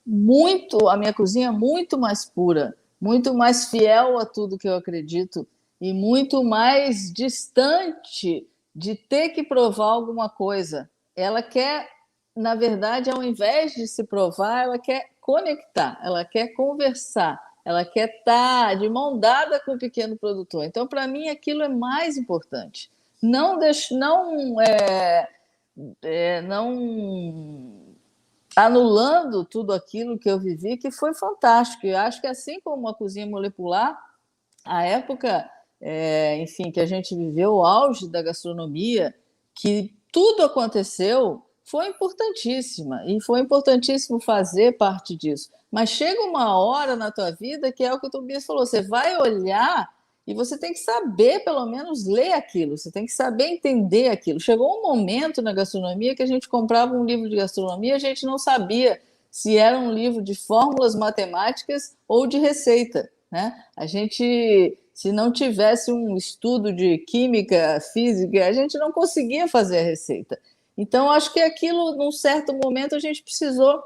muito a minha cozinha muito mais pura, muito mais fiel a tudo que eu acredito e muito mais distante de ter que provar alguma coisa. Ela quer, na verdade, ao invés de se provar, ela quer conectar, ela quer conversar, ela quer estar de mão dada com o pequeno produtor. Então, para mim, aquilo é mais importante. Não anulando tudo aquilo que eu vivi, que foi fantástico. Eu acho que assim como a cozinha molecular, a época, enfim, que a gente viveu o auge da gastronomia, que tudo aconteceu, foi importantíssima, e foi importantíssimo fazer parte disso. Mas chega uma hora na tua vida que é o que o Tobias falou, você vai olhar e você tem que saber, pelo menos, ler aquilo, você tem que saber entender aquilo. Chegou um momento na gastronomia que a gente comprava um livro de gastronomia, a gente não sabia se era um livro de fórmulas matemáticas ou de receita, né? A gente, se não tivesse um estudo de química, física, a gente não conseguia fazer a receita. Então, acho que aquilo, num certo momento, a gente precisou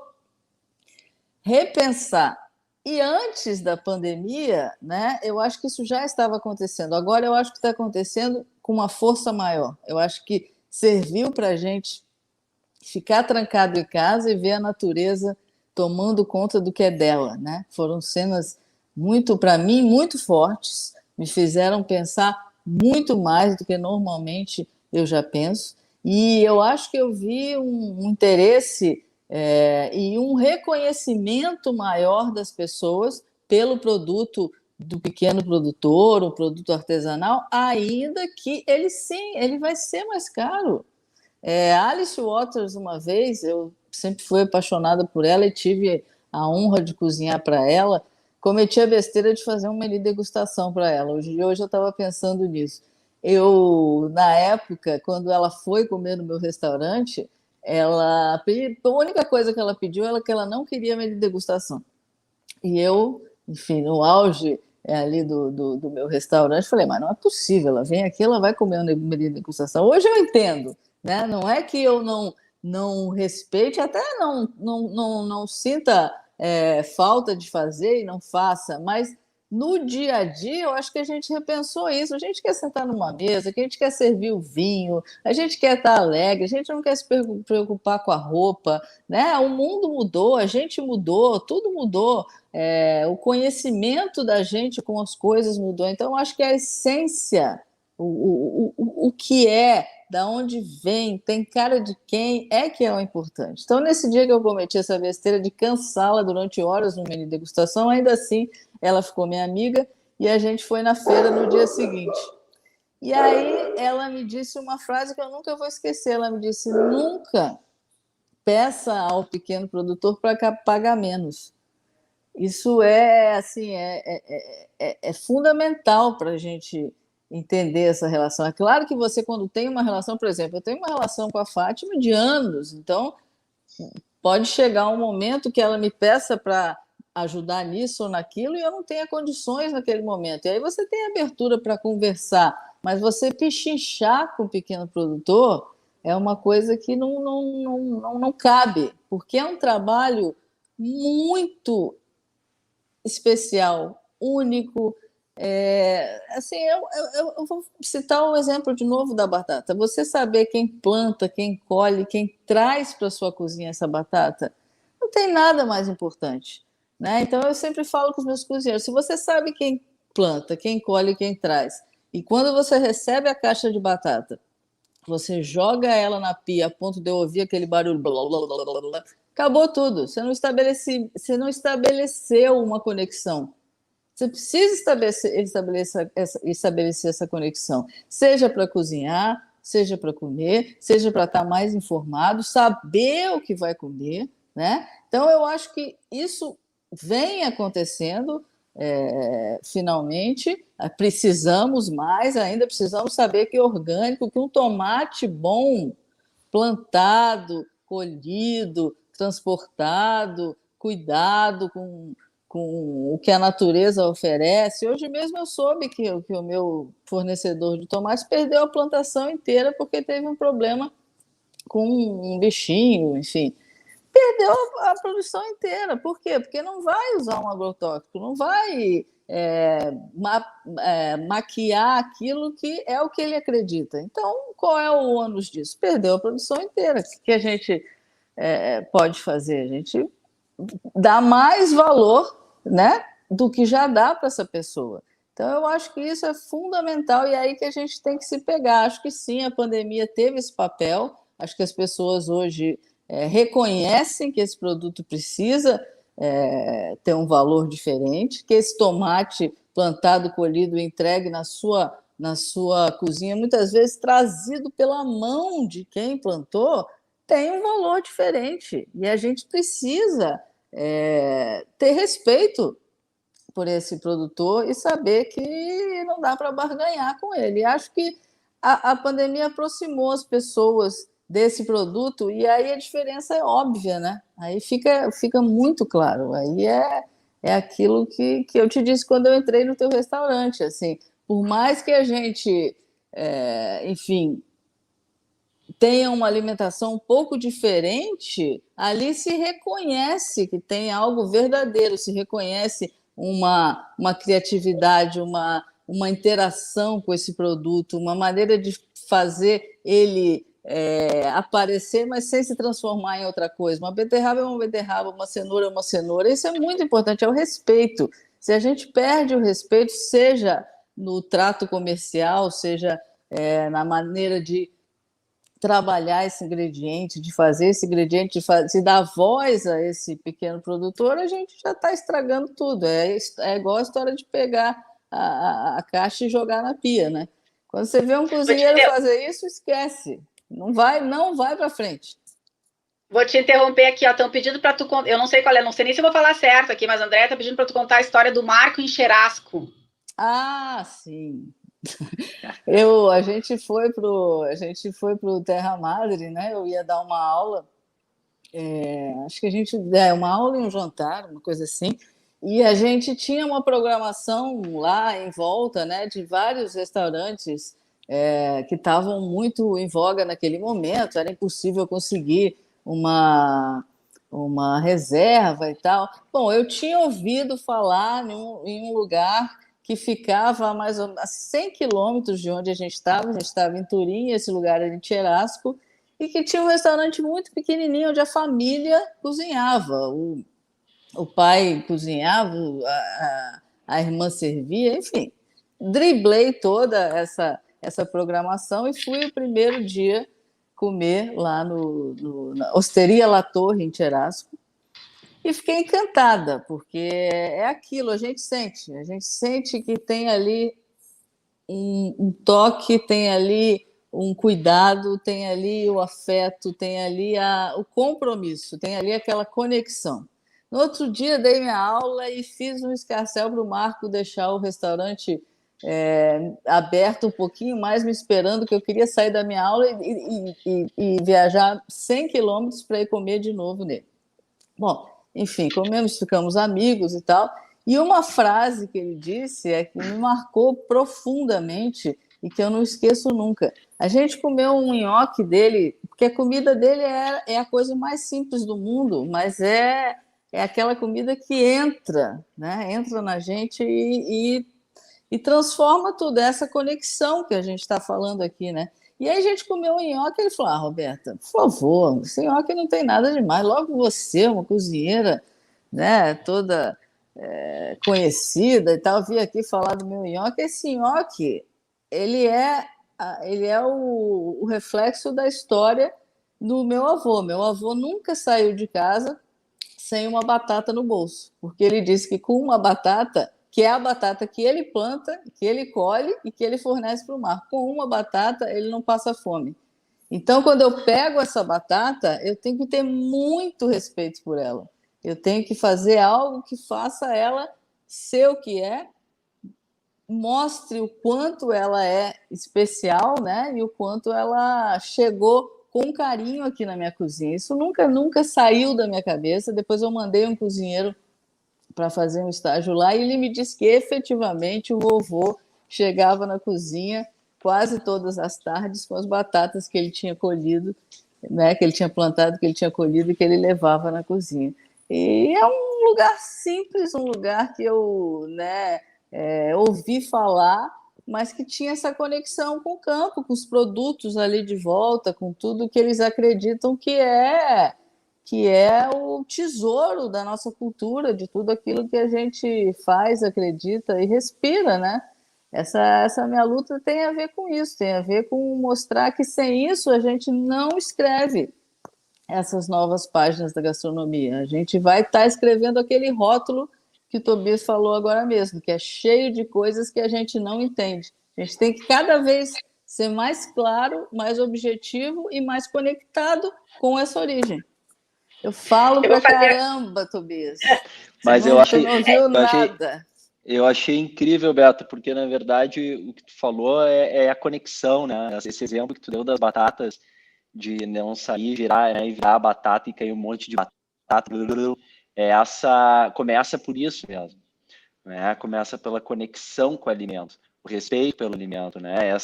repensar. E antes da pandemia, né, eu acho que isso já estava acontecendo. Agora eu acho que está acontecendo com uma força maior. Eu acho que serviu para a gente ficar trancado em casa e ver a natureza tomando conta do que é dela, né? Foram cenas muito, para mim, muito fortes, me fizeram pensar muito mais do que normalmente eu já penso. E eu acho que eu vi um interesse e um reconhecimento maior das pessoas pelo produto do pequeno produtor, o produto artesanal, ainda que ele sim, ele vai ser mais caro. Alice Waters, uma vez, eu sempre fui apaixonada por ela e tive a honra de cozinhar para ela, cometi a besteira de fazer uma mini degustação para ela. Hoje eu estava pensando nisso. Na época, quando ela foi comer no meu restaurante, a única coisa que ela pediu era que ela não queria mini degustação. E eu, enfim, no auge ali do meu restaurante, falei, mas não é possível, ela vem aqui, ela vai comer uma mini degustação. Hoje eu entendo, né? Não é que eu não respeite, até não sinta falta de fazer e não faça, mas no dia a dia eu acho que a gente repensou isso. A gente quer sentar numa mesa, a gente quer servir o vinho, a gente quer estar alegre, a gente não quer se preocupar com a roupa, né? O mundo mudou, a gente mudou, tudo mudou. O conhecimento da gente com as coisas mudou. Então, eu acho que a essência, o que da onde vem, tem cara de quem que é o importante. Então, nesse dia que eu cometi essa besteira de cansá-la durante horas no mini degustação, ainda assim, ela ficou minha amiga e a gente foi na feira no dia seguinte. E aí ela me disse uma frase que eu nunca vou esquecer. Ela me disse, nunca peça ao pequeno produtor para pagar menos. Isso assim, é fundamental para a gente entender essa relação. É claro que você, quando tem uma relação, por exemplo, eu tenho uma relação com a Fátima de anos, então pode chegar um momento que ela me peça para ajudar nisso ou naquilo e eu não tenha condições naquele momento. E aí você tem abertura para conversar, mas você pichinchar com o pequeno produtor é uma coisa que não cabe, porque é um trabalho muito especial, único. Assim, eu vou citar o exemplo de novo da batata. Você saber quem planta, quem colhe, quem traz para a sua cozinha essa batata, não tem nada mais importante, né? Então, eu sempre falo com os meus cozinheiros, se você sabe quem planta, quem colhe, quem traz, e quando você recebe a caixa de batata, você joga ela na pia a ponto de eu ouvir aquele barulho, blá, blá, blá, blá, blá, acabou tudo. Você não estabeleceu uma conexão. Você precisa estabelecer essa conexão, seja para cozinhar, seja para comer, seja para estar mais informado, saber o que vai comer, né? Então, eu acho que isso vem acontecendo, finalmente, precisamos mais, ainda precisamos saber que é orgânico, que um tomate bom, plantado, colhido, transportado, cuidado com o que a natureza oferece. Hoje mesmo eu soube que o meu fornecedor de tomates perdeu a plantação inteira porque teve um problema com um bichinho, enfim. Perdeu a produção inteira. Por quê? Porque não vai usar um agrotóxico, não vai maquiar aquilo que é o que ele acredita. Então, qual é o ônus disso? Perdeu a produção inteira. O que a gente pode fazer? A gente dá mais valor, né, do que já dá para essa pessoa. Então, eu acho que isso é fundamental e é aí que a gente tem que se pegar. Acho que sim, a pandemia teve esse papel. Acho que as pessoas hoje reconhecem que esse produto precisa ter um valor diferente, que esse tomate plantado, colhido, entregue na sua cozinha, muitas vezes trazido pela mão de quem plantou, tem um valor diferente. E a gente precisa ter respeito por esse produtor e saber que não dá para barganhar com ele. E acho que a pandemia aproximou as pessoas desse produto e aí a diferença é óbvia, né? Aí fica muito claro. Aí é aquilo que eu te disse quando eu entrei no teu restaurante. Assim, por mais que a gente, enfim, tenha uma alimentação um pouco diferente, ali se reconhece que tem algo verdadeiro, se reconhece uma criatividade, uma interação com esse produto, uma maneira de fazer ele aparecer, mas sem se transformar em outra coisa. Uma beterraba é uma beterraba, uma cenoura é uma cenoura. Isso é muito importante, é o respeito. Se a gente perde o respeito, seja no trato comercial, seja na maneira de trabalhar esse ingrediente, de fazer esse ingrediente, de dar voz a esse pequeno produtor, a gente já está estragando tudo. É igual a história de pegar a caixa e jogar na pia, né? Quando você vê um cozinheiro fazer isso, esquece. Não vai para frente. Vou te interromper aqui, ó. Estão pedindo para tu contar. Eu não sei qual é, não sei nem se eu vou falar certo aqui, mas a Andréia está pedindo para tu contar a história do Marco em Cherasco. Ah, sim. A gente foi pro Terra Madre, né? Eu ia dar uma aula, acho que a gente uma aula e um jantar, uma coisa assim, e a gente tinha uma programação lá em volta, né, de vários restaurantes que estavam muito em voga naquele momento. Era impossível conseguir uma reserva e tal. Bom, eu tinha ouvido falar em um lugar que ficava a mais ou menos a 100 quilômetros de onde a gente estava em Turim, esse lugar era em Cherasco, e que tinha um restaurante muito pequenininho onde a família cozinhava. O pai cozinhava, a irmã servia, enfim. Driblei toda essa programação e fui o primeiro dia comer lá na Osteria La Torre, em Cherasco, e fiquei encantada, porque é aquilo, a gente sente que tem ali um toque, tem ali um cuidado, tem ali o afeto, tem ali o compromisso, tem ali aquela conexão. No outro dia dei minha aula e fiz um escarcéu para o Marco deixar o restaurante aberto um pouquinho mais, me esperando, que eu queria sair da minha aula e viajar 100 quilômetros para ir comer de novo nele. Bom, enfim, comemos, ficamos amigos e tal. E uma frase que ele disse que me marcou profundamente e que eu não esqueço nunca. A gente comeu um nhoque dele, porque a comida dele é a coisa mais simples do mundo, mas é aquela comida que entra, né? Entra na gente e transforma tudo, essa conexão que a gente está falando aqui, né? E aí a gente comeu um nhoque e ele falou: Roberta, por favor, esse nhoque não tem nada demais. Logo você, uma cozinheira, né, toda conhecida e tal, vi aqui falar do meu nhoque. Esse nhoque, ele é o reflexo da história do meu avô. Meu avô nunca saiu de casa sem uma batata no bolso, porque ele disse que com uma batata, que é a batata que ele planta, que ele colhe e que ele fornece para o mar, com uma batata ele não passa fome. Então, quando eu pego essa batata, eu tenho que ter muito respeito por ela. Eu tenho que fazer algo que faça ela ser o que é, mostre o quanto ela é especial, né? E o quanto ela chegou com carinho aqui na minha cozinha. Isso nunca saiu da minha cabeça. Depois eu mandei um cozinheiro para fazer um estágio lá e ele me disse que efetivamente o vovô chegava na cozinha quase todas as tardes com as batatas que ele tinha colhido, né, que ele tinha plantado, que ele tinha colhido e que ele levava na cozinha. E é um lugar simples, um lugar que eu, né, ouvi falar, mas que tinha essa conexão com o campo, com os produtos ali de volta, com tudo que eles acreditam que é o tesouro da nossa cultura, de tudo aquilo que a gente faz, acredita e respira, né? Essa minha luta tem a ver com isso, tem a ver com mostrar que sem isso a gente não escreve essas novas páginas da gastronomia. A gente vai estar escrevendo aquele rótulo que o Tobias falou agora mesmo, que é cheio de coisas que a gente não entende. A gente tem que cada vez ser mais claro, mais objetivo e mais conectado com essa origem. Eu falo pra caramba, Tobias. Mas não ouviu nada. Eu achei incrível, Beto, porque, na verdade, o que tu falou é a conexão, né? Esse exemplo que tu deu das batatas, de não sair, virar, né, e virar a batata e cair um monte de batata. Começa por isso mesmo, né? Começa pela conexão com o alimento, o respeito pelo alimento, né?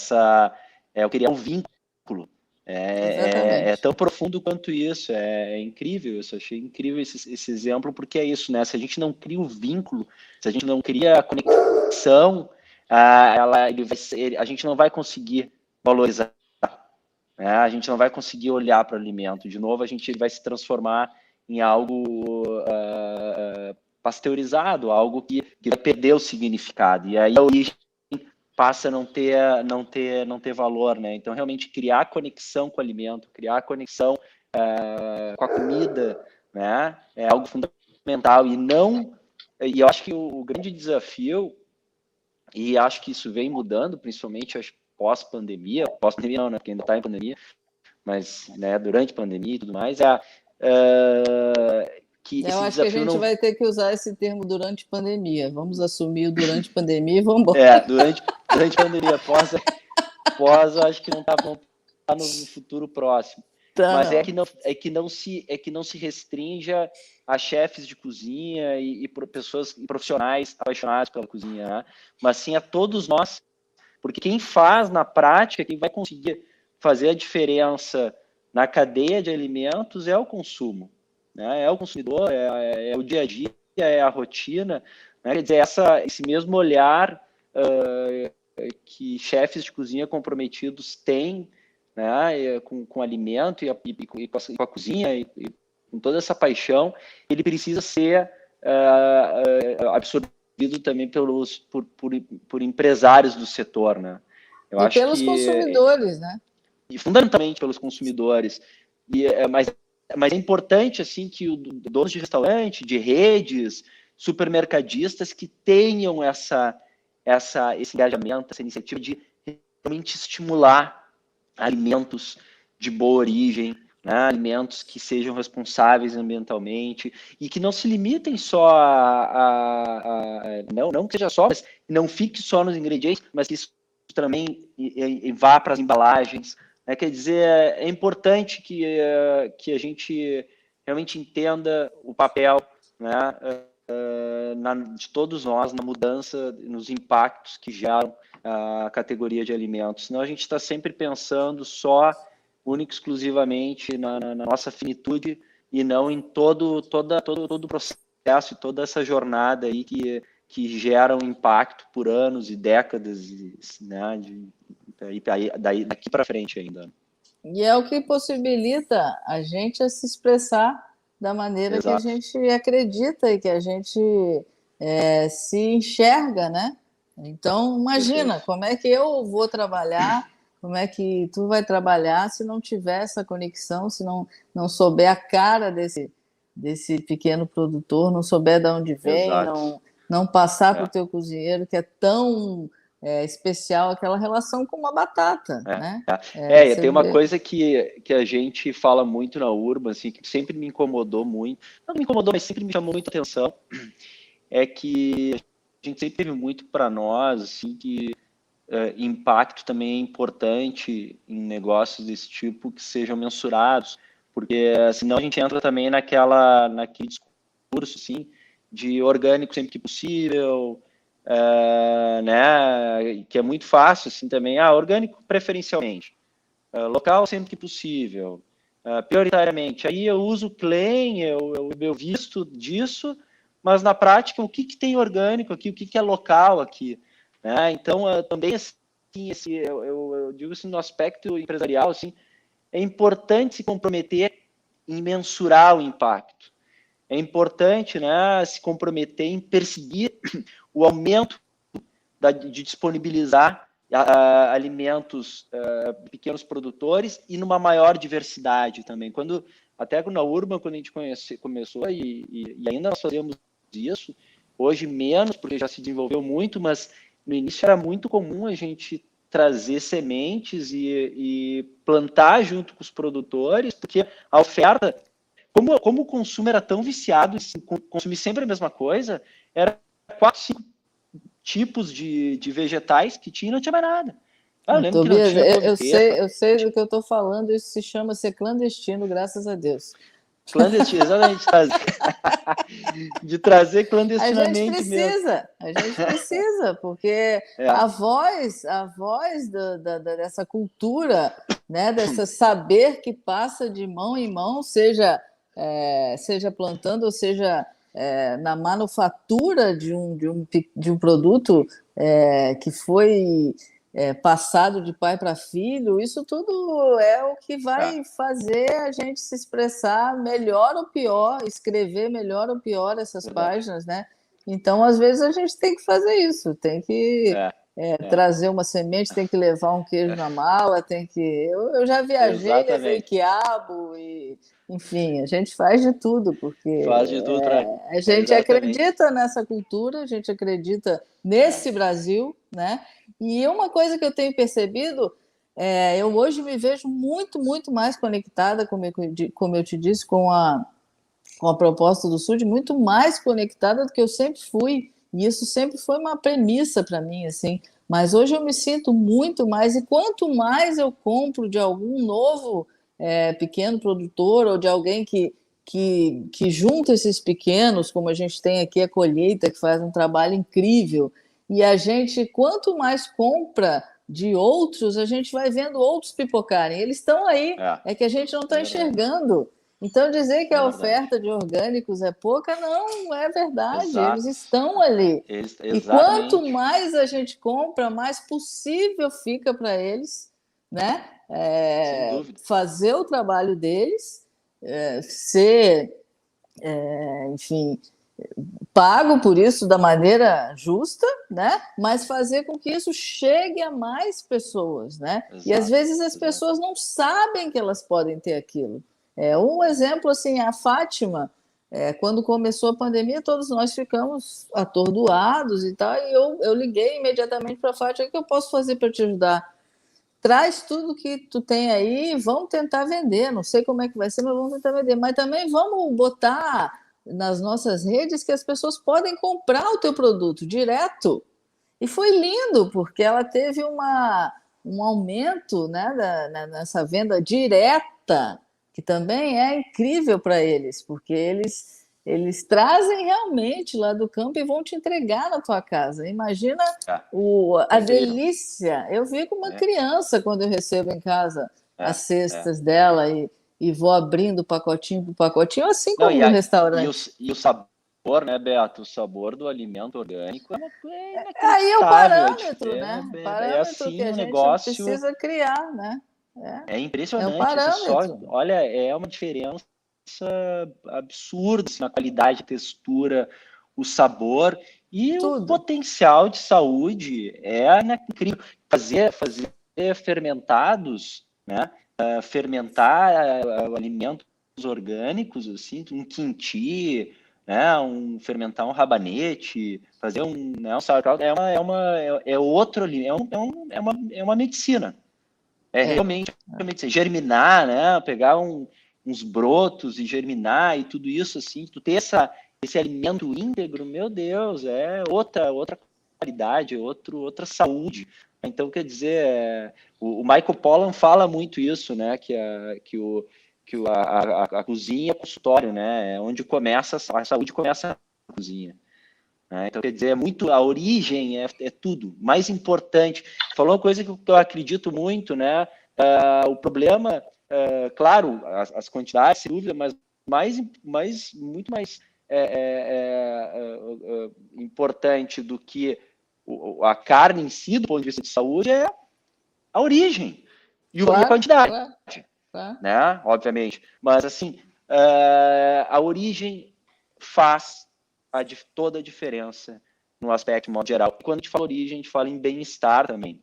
Eu queria um vínculo. É tão profundo quanto isso, é incrível isso, achei incrível esse exemplo, porque é isso, né? Se a gente não cria o vínculo, se a gente não cria a conexão, a gente não vai conseguir valorizar, né? A gente não vai conseguir olhar para o alimento. De novo, a gente vai se transformar em algo pasteurizado, algo que vai perder o significado, e aí a origem passa a não ter valor, né? Então, realmente, criar conexão com o alimento, criar conexão com a comida, né? É algo fundamental. E eu acho que o grande desafio, e acho que isso vem mudando, principalmente pós-pandemia não, né? Porque ainda está em pandemia, mas, né, durante a pandemia e tudo mais, que eu acho que a gente vai ter que usar esse termo durante pandemia. Vamos assumir o durante pandemia e vamos embora. Durante pandemia, pós acho que não está no futuro próximo. Tá, mas não. É que não se restrinja a chefes de cozinha e pessoas profissionais apaixonados pela cozinha, né? Mas sim a todos nós, porque quem faz na prática, quem vai conseguir fazer a diferença na cadeia de alimentos é o consumo, né? É o consumidor, é o dia a dia, é a rotina, né? Quer dizer, esse mesmo olhar que chefes de cozinha comprometidos têm, né, com alimento e com a cozinha e com toda essa paixão, ele precisa ser absorvido também por empresários do setor, né? Eu acho pelos consumidores, né? E fundamentalmente pelos consumidores. Mas é importante assim que donos de restaurante, de redes, supermercadistas que tenham esse engajamento, essa iniciativa de realmente estimular alimentos de boa origem, né? Alimentos que sejam responsáveis ambientalmente e que não se limitem só não que seja só, mas não fique só nos ingredientes, mas que isso também vá para as embalagens, né? Quer dizer, é importante que a gente realmente entenda o papel, né, de todos nós na mudança, nos impactos que geram a categoria de alimentos. Senão a gente está sempre pensando só, única e exclusivamente na nossa finitude e não em todo o processo e toda essa jornada aí que gera um impacto por anos e décadas, né, daqui para frente ainda. E é o que possibilita a gente a se expressar da maneira Exato. Que a gente acredita e que a gente se enxerga, né? Então, imagina como é que eu vou trabalhar, como é que tu vai trabalhar se não tiver essa conexão, se não souber a cara desse pequeno produtor, não souber de onde vem, não passar para o teu cozinheiro, que é tão especial aquela relação com uma batata, né? Tem uma coisa que a gente fala muito na Urban, assim, que sempre me incomodou muito, não me incomodou, mas sempre me chamou muita atenção, é que gente sempre teve muito para nós, assim, que impacto também é importante em negócios desse tipo que sejam mensurados, porque senão a gente entra também naquele discurso, assim, de orgânico sempre que possível, né, que é muito fácil, assim, também, orgânico preferencialmente, local sempre que possível, prioritariamente. Aí eu uso o claim, eu visto disso, mas na prática, o que tem orgânico aqui, o que é local aqui, né? Então, também, assim, eu digo assim, no aspecto empresarial, assim, é importante se comprometer em mensurar o impacto. É importante, né, se comprometer em perseguir o aumento de disponibilizar alimentos pequenos produtores e numa maior diversidade também. Até na Urban, quando a gente começou, e ainda nós fazemos isso, hoje menos, porque já se desenvolveu muito, mas no início era muito comum a gente trazer sementes e plantar junto com os produtores, porque a oferta, como o consumo era tão viciado em consumir sempre a mesma coisa, era 4, 5 tipos de vegetais que tinha e não tinha mais nada. Eu lembro Tobias, que não tinha eu sei do que eu estou falando, isso se chama ser clandestino, graças a Deus. Clandestino, exatamente, de trazer clandestinamente mesmo. A gente precisa, porque a voz dessa cultura, né, desse saber que passa de mão em mão, seja plantando, ou seja na manufatura de um produto que foi passado de pai para filho, isso tudo é o que vai fazer a gente se expressar melhor ou pior, escrever melhor ou pior essas páginas, né? Então, às vezes, a gente tem que fazer isso, tem que trazer uma semente, tem que levar um queijo na mala, tem que... Eu já viajei, levei quiabo, enfim, a gente faz de tudo, porque faz de tudo a gente acredita nessa cultura, a gente acredita nesse Brasil, né? E uma coisa que eu tenho percebido, eu hoje me vejo muito, muito mais conectada, como eu te disse, com a proposta do Sud, muito mais conectada do que eu sempre fui. E isso sempre foi uma premissa para mim, assim. Mas hoje eu me sinto muito mais, e quanto mais eu compro de algum novo pequeno produtor ou de alguém que junta esses pequenos, como a gente tem aqui a Colheita, que faz um trabalho incrível, e a gente, quanto mais compra de outros, a gente vai vendo outros pipocarem. Eles estão aí, é que a gente não está enxergando. Então, dizer que a oferta de orgânicos é pouca, não é verdade. Exato. Eles estão ali. E quanto mais a gente compra, mais possível fica para eles, né? Fazer o trabalho deles, ser, enfim, pago por isso da maneira justa, né? Mas fazer com que isso chegue a mais pessoas, né? Exato, e às vezes as pessoas não sabem que elas podem ter aquilo. Um exemplo, assim, a Fátima, quando começou a pandemia, todos nós ficamos atordoados e tal, e eu liguei imediatamente para a Fátima: o que eu posso fazer para te ajudar? Traz tudo que tu tem aí, vamos tentar vender, não sei como é que vai ser, mas vamos tentar vender, mas também vamos botar nas nossas redes que as pessoas podem comprar o teu produto direto. E foi lindo, porque ela teve um aumento, né, nessa venda direta, que também é incrível para eles, porque eles trazem realmente lá do campo e vão te entregar na tua casa. Imagina a delícia. Eu fico uma criança quando eu recebo em casa as cestas dela e vou abrindo pacotinho por pacotinho, assim como no restaurante. E o sabor, né, Beato? O sabor do alimento orgânico é uma coisa. Aí é o parâmetro, né? É assim, que a gente negócio precisa criar, né? É impressionante. É um parâmetro. Olha, é uma diferença absurda assim, na qualidade, textura, o sabor e o potencial de saúde é incrível. Fazer fermentados, né? Fermentar alimentos orgânicos, assim, um quinti, né? Fermentar um rabanete, fazer um sauerkraut, é outro alimento, é uma medicina. Realmente germinar, né? Pegar uns brotos e germinar e tudo isso, assim, tu ter esse alimento íntegro, meu Deus, é outra qualidade, outra saúde. Então, quer dizer, o Michael Pollan fala muito isso, né? Que a cozinha é o consultório, né? É onde começa a saúde, começa a cozinha. Né? Então, quer dizer, a origem é tudo. Mais importante. Falou uma coisa que eu acredito muito, né? O problema, claro, as quantidades, sem dúvida, mas muito mais importante do que a carne em si, do ponto de vista de saúde, é a origem e a quantidade, claro. Né? Obviamente. Mas, assim, a origem faz toda a diferença no aspecto modo geral. Quando a gente fala origem, a gente fala em bem-estar também.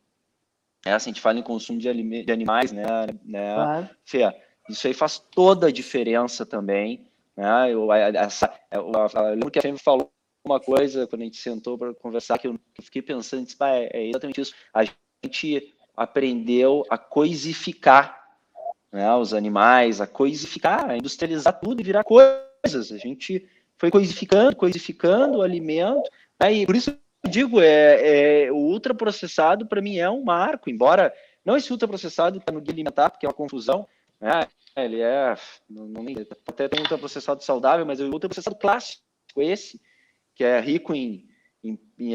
Assim, a gente fala em consumo de animais, né? Claro. Fê, isso aí faz toda a diferença também. Né? Eu lembro que a Fê falou uma coisa quando a gente sentou para conversar, que eu fiquei pensando, disse, é exatamente isso. A gente aprendeu a coisificar, né, os animais, a coisificar, a industrializar tudo e virar coisas. A gente foi coisificando o alimento, né, e por isso eu digo, o ultraprocessado para mim é um marco, embora não esse ultraprocessado que está no guia alimentar, porque é uma confusão, né, ele até tem um ultraprocessado saudável, mas é o ultraprocessado clássico, esse, que é rico em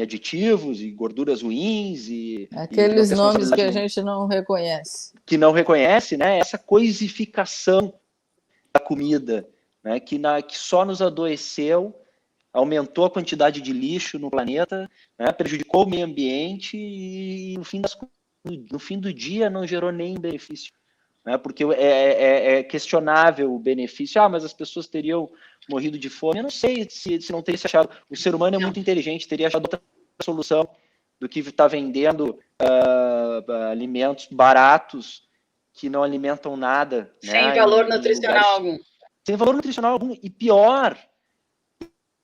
aditivos e gorduras ruins aqueles nomes que a gente não reconhece. Que não reconhece, né? Essa coisificação da comida, né? Que só nos adoeceu, aumentou a quantidade de lixo no planeta, né? Prejudicou o meio ambiente e no fim do dia não gerou nem benefício. Né? Porque é questionável o benefício. Mas as pessoas teriam morrido de fome. Eu não sei se não teria se achado. O ser humano é muito inteligente, teria achado outra solução do que está vendendo alimentos baratos que não alimentam nada. Sem valor nutricional algum. Sem valor nutricional algum. E pior,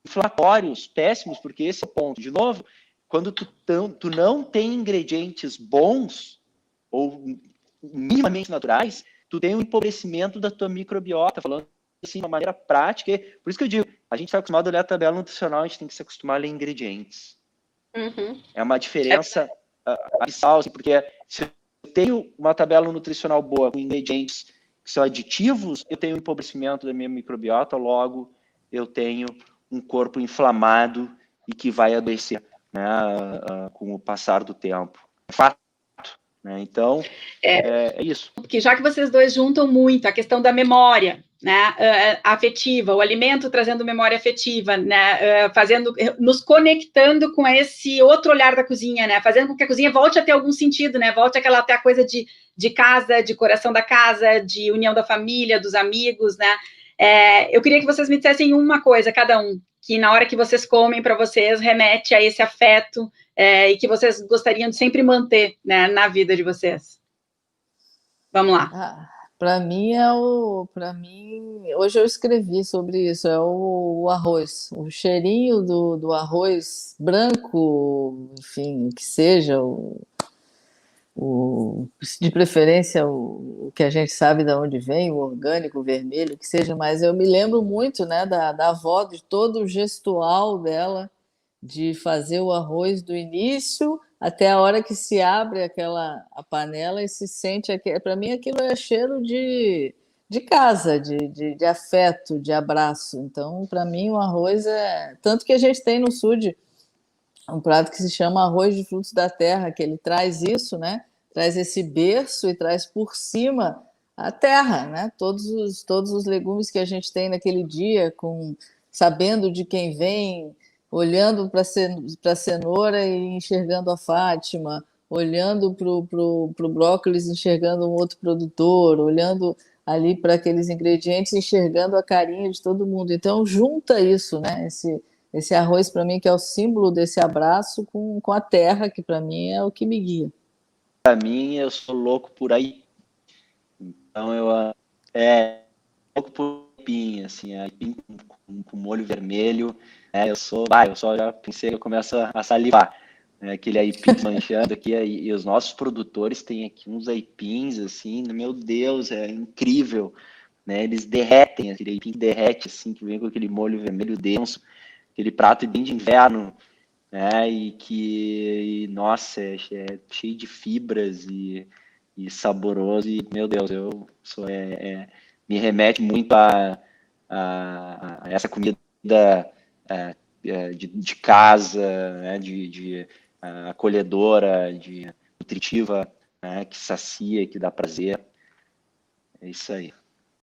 inflatórios, péssimos, porque esse é o ponto. De novo, quando tu não tem ingredientes bons ou minimamente naturais, tu tem um empobrecimento da tua microbiota, falando assim, de uma maneira prática. Por isso que eu digo, a gente está acostumado a olhar a tabela nutricional, a gente tem que se acostumar a ler ingredientes. Uhum. É uma diferença abissal, assim, porque se eu tenho uma tabela nutricional boa com ingredientes que são aditivos, eu tenho um empobrecimento da minha microbiota, logo eu tenho um corpo inflamado e que vai adoecer, né, com o passar do tempo. É fato. Né? Então, é isso. Porque já que vocês dois juntam muito a questão da memória, né, afetiva, o alimento trazendo memória afetiva, né, nos conectando com esse outro olhar da cozinha, né, fazendo com que a cozinha volte a ter algum sentido, né, volte até a coisa de casa, de coração da casa, de união da família, dos amigos, né. Eu queria que vocês me dissessem uma coisa, cada um, que na hora que vocês comem, para vocês, remete a esse afeto e que vocês gostariam de sempre manter, né, na vida de vocês. Vamos lá. Para mim, hoje eu escrevi sobre isso, é o arroz. O cheirinho do arroz branco, enfim, que seja, de preferência o que a gente sabe de onde vem, o orgânico, o vermelho, que seja, mas eu me lembro muito, né, da avó, de todo o gestual dela, de fazer o arroz do início até a hora que se abre a panela e se sente, para mim aquilo é cheiro de casa, de afeto, de abraço. Então, para mim, o arroz tanto que a gente tem no sul um prato que se chama arroz de frutos da terra, que ele traz isso, né? Traz esse berço e traz por cima a terra, né? Todos os legumes que a gente tem naquele dia, sabendo de quem vem, olhando para a cenoura e enxergando a Fátima, olhando para o brócolis, enxergando um outro produtor, olhando ali para aqueles ingredientes, enxergando a carinha de todo mundo. Então, junta isso, né? Esse arroz, para mim, que é o símbolo desse abraço com a terra, que para mim é o que me guia. Para mim, eu sou louco por aí. Então, eu louco por aipim, assim, aipim com molho vermelho. Eu já pensei que eu começo a salivar. Aquele aipim manchando aqui, e os nossos produtores têm aqui uns aipins, assim, meu Deus, é incrível. né? Eles derretem, aquele aipim derrete, assim, que vem com aquele molho vermelho denso, aquele prato bem de inverno, né? Nossa, é cheio de fibras e saboroso, e, meu Deus, me remete muito a essa comida de casa, né? Acolhedora, nutritiva, né? Que sacia, que dá prazer. É isso aí.